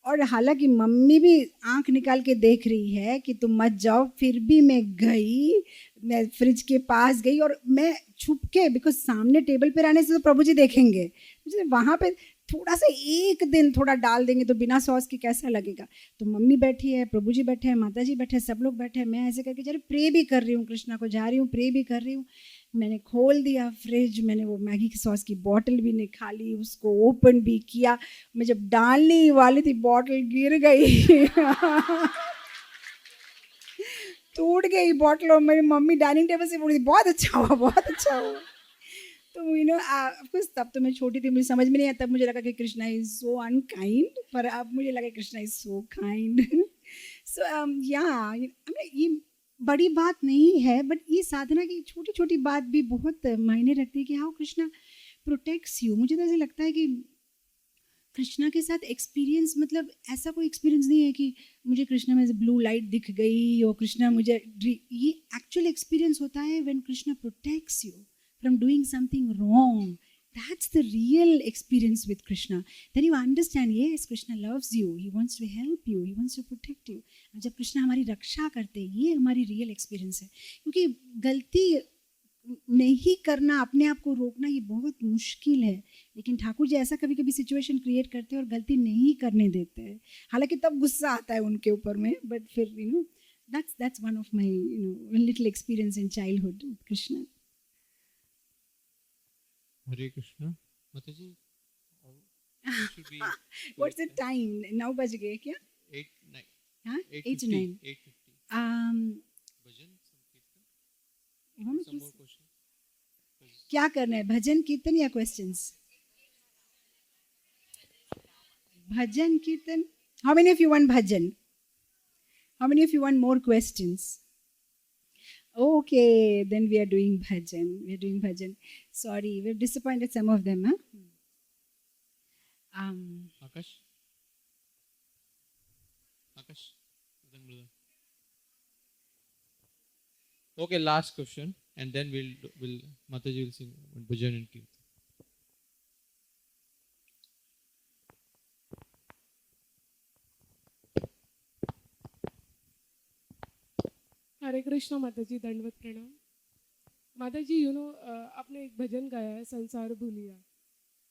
और हालांकि मम्मी भी आंख निकाल के देख रही है कि तुम मत जाओ, फिर भी मैं गई, मैं फ्रिज के पास गई और मैं छुप के, बिकॉज सामने टेबल पे रहने से तो प्रभु जी देखेंगे, मुझे वहाँ पे थोड़ा सा एक दिन थोड़ा डाल देंगे तो बिना सॉस के कैसा लगेगा। तो मम्मी बैठी है, प्रभु जी बैठे हैं, माता जी बैठे हैं, सब लोग बैठे हैं, मैं ऐसे करके चलो प्रे भी कर रही हूँ, कृष्णा को जा रही हूँ, प्रे भी कर रही हूँ। मैंने खोल दिया फ्रिज, मैंने वो मैगी की सॉस की बॉटल भी निकाली, उसको ओपन भी किया। मैं जब डालने वाली थी, बॉटल गिर गई टूट गई बॉटल, और मेरी मम्मी डाइनिंग टेबल से बोली बहुत अच्छा हुआ, बहुत अच्छा हुआ। तो ऑफकोर्स तब तो मैं छोटी थी, मुझे समझ में नहीं आया। तब मुझे लगा कि कृष्णा इज़ सो अनकाइंड, पर अब मुझे लगा कृष्णा इज़ सो काइंड। सो ये बड़ी बात नहीं है, बट ये साधना की छोटी छोटी बात भी बहुत मायने रखती है कि हाउ कृष्णा प्रोटेक्ट्स यू। मुझे तो ऐसे लगता है कि कृष्णा के साथ एक्सपीरियंस मतलब ऐसा कोई एक्सपीरियंस नहीं है कि मुझे कृष्णा में ब्लू लाइट दिख गई और कृष्णा मुझे ये एक्चुअल एक्सपीरियंस होता है when Krishna protects you from doing something wrong. That's the real experience with Krishna. Then you understand, yes, Krishna loves you. He wants to help you. He wants to protect you. और जब कृष्णा हमारी रक्षा करते हैं, ये हमारी real experience है. क्योंकि गलती नहीं करना, अपने आप को रोकना, ये बहुत मुश्किल है. लेकिन ठाकुर जी ऐसा कभी कभी सिचुएशन क्रिएट करते हैं और गलती नहीं करने देते हैं. हालांकि तब गुस्सा आता है उनके ऊपर में, बट फिर that's one of my little experience in childhood with Krishna. हरे कृष्णा. माता जी should be What's the time? 9 बज गए क्या? 8 9. हाँ 8 9. 8:50. भजन संकीर्तन. Some more question. क्या करना है, भजन कीर्तन या क्वेश्चंस? भजन कीर्तन. How many of you want bhajan? How many of you want more questions? Okay, then we are doing bhajan. We are doing bhajan. Sorry, we've disappointed some of them, huh? Akash. Akash. Okay, last question, and then we'll Mataji will sing bhajan and kirtan. हरे कृष्णा माता जी, दंडवत प्रणाम. माता जी आपने एक भजन गाया है संसार भूलिया,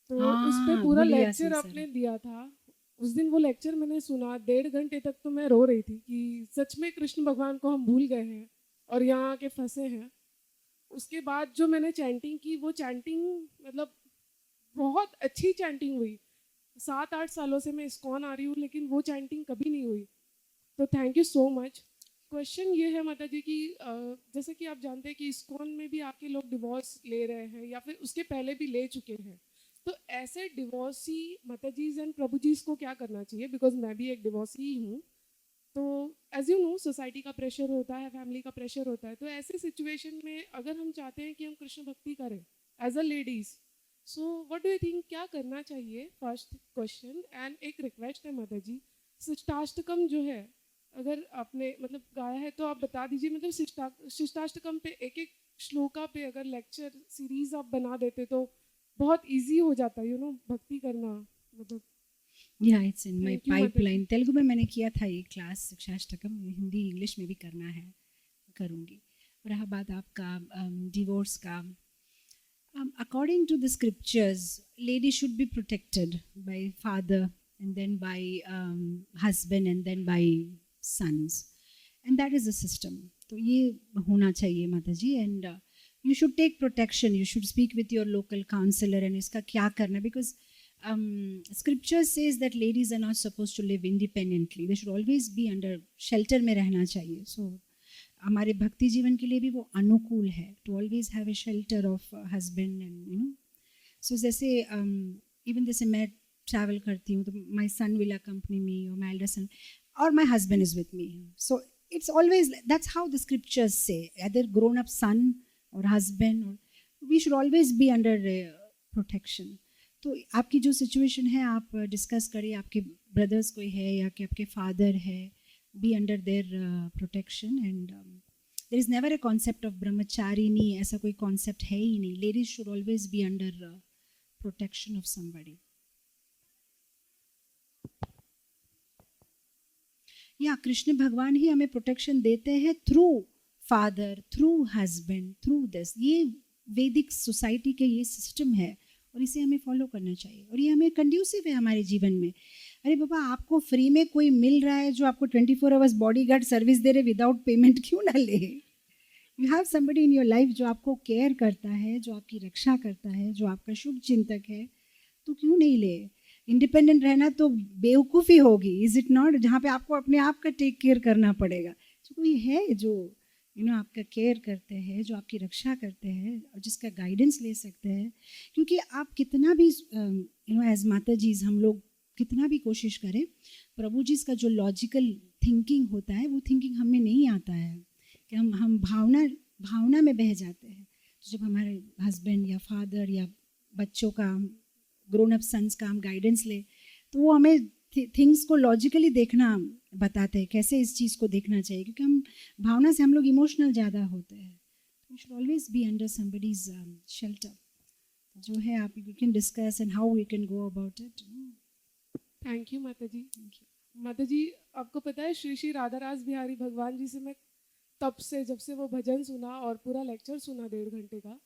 तो उस पे पूरा लेक्चर आपने दिया था. उस दिन वो लेक्चर मैंने सुना, 1.5 घंटे तक तो मैं रो रही थी कि सच में कृष्ण भगवान को हम भूल गए हैं और यहाँ आके फंसे हैं. उसके बाद जो मैंने चैंटिंग की, वो चैंटिंग मतलब बहुत अच्छी चैंटिंग हुई. 7-8 सालों से मैं इस्कॉन आ रही हूँ, लेकिन वो चैंटिंग कभी नहीं हुई. तो thank you so much. Question ये है माता जी कि जैसे कि आप जानते हैं कि इस्कॉन में भी आके लोग डिवोर्स ले रहे हैं या फिर उसके पहले भी ले चुके हैं. तो ऐसे डिवोर्सी माता जी एंड प्रभु जी को क्या करना चाहिए? बिकॉज मैं भी एक डिवोर्सी ही हूँ. तो एज यू नो, सोसाइटी का प्रेशर होता है, फैमिली का प्रेशर होता है. तो ऐसे सिचुएशन में अगर हम चाहते हैं कि हम कृष्ण भक्ति करें as a ladies, so what do you think, क्या करना चाहिए? First question. एंड एक रिक्वेस्ट है माता जी, शिष्टाष्टकम जो है, अगर आपने मतलब गाया है तो आप बता दीजिए. मतलब शिष्टाष्टकम पे एक श्लोका पे अगर लेक्चर सीरीज आप बना देते तो बहुत इजी हो जाता, भक्ति करना. मतलब या it's in my pipeline. Telugu में मैंने किया था ये क्लास शिक्षाष्टकम, हिंदी इंग्लिश में भी करना है, करूँगी. रहा बात आपका डिवोर्स का, according to the scriptures lady should be protected by father and then by husband and then by sons, and that is the system. तो ये होना चाहिए माता जी. and you should take protection, you should speak with your local counselor and इसका क्या करना, because scripture says that ladies are not supposed to live independently, they should always be under shelter में रहना चाहिए. so हमारे भक्ति जीवन के लिए भी वो अनुकूल है to always have a shelter of husband and so जैसे even जैसे मैं ट्रैवल करती हूँ तो माई सन विल अकम्पनी मी और माई एल्डर सन और my husband is with me. So it's always that's how the scriptures say, either grown up son और husband, we should always be under protection. तो आपकी जो सिचुएशन है आप डिस्कस करिए, आपके ब्रदर्स कोई है या कि आपके फादर है, be under their protection. And there is never a concept of brahmacharini, ऐसा कोई कॉन्सेप्ट है ही नहीं. Ladies should always be under protection of somebody. या कृष्ण भगवान ही हमें प्रोटेक्शन देते हैं through father, through husband, through this. ये वैदिक सोसाइटी के ये सिस्टम है और इसे हमें फॉलो करना चाहिए और ये हमें कंड्यूसिव है हमारे जीवन में. अरे बाबा, आपको फ्री में कोई मिल रहा है जो आपको 24 आवर्स बॉडीगार्ड सर्विस दे रहे विदाउट पेमेंट, क्यों ना ले? You have somebody in your life जो आपको केयर करता है, जो आपकी रक्षा करता है, जो आपका शुभ चिंतक है, तो क्यों नहीं ले? इंडिपेंडेंट रहना तो बेवकूफ़ी होगी, इज इट नॉट? जहाँ पे आपको अपने आप का टेक केयर करना पड़ेगा. तो कोई है जो आपका केयर करते हैं, जो आपकी रक्षा करते हैं और जिसका गाइडेंस ले सकते हैं. क्योंकि आप कितना भी एज माता जी हम लोग कितना भी कोशिश करें, प्रभु जी का जो लॉजिकल थिंकिंग होता है वो थिंकिंग हमें नहीं आता है कि हम भावना में बह जाते हैं. तो जब हमारे हस्बैंड या फादर या बच्चों का, ग्रोन अप सन्स का हम गाइडेंस ले तो वो हमें थिंग्स को लॉजिकली देखना बताते हैं, कैसे इस चीज़ को देखना चाहिए, क्योंकि हम भावना से हम लोग इमोशनल ज़्यादा होते हैं. We should always be under somebody's shelter. जो है आप you can discuss and how we can go about it. Thank you माता जी. माता जी, आपको पता है श्री श्री राधा रास बिहारी भगवान जी से मैं तब से, जब से वो भजन सुना और पूरा लेक्चर सुना 1.5 घंटे का,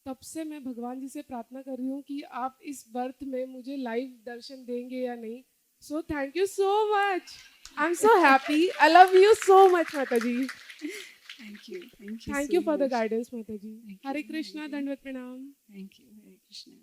तब से मैं भगवान जी से प्रार्थना कर रही हूँ कि आप इस बर्थ में मुझे लाइव दर्शन देंगे या नहीं. So thank you so much. I am so happy. I love you so much माता जी. Thank you. Thank you for the guidance माता जी. हरे कृष्णा. दंडवत प्रणाम. Thank you. हरे कृष्णा.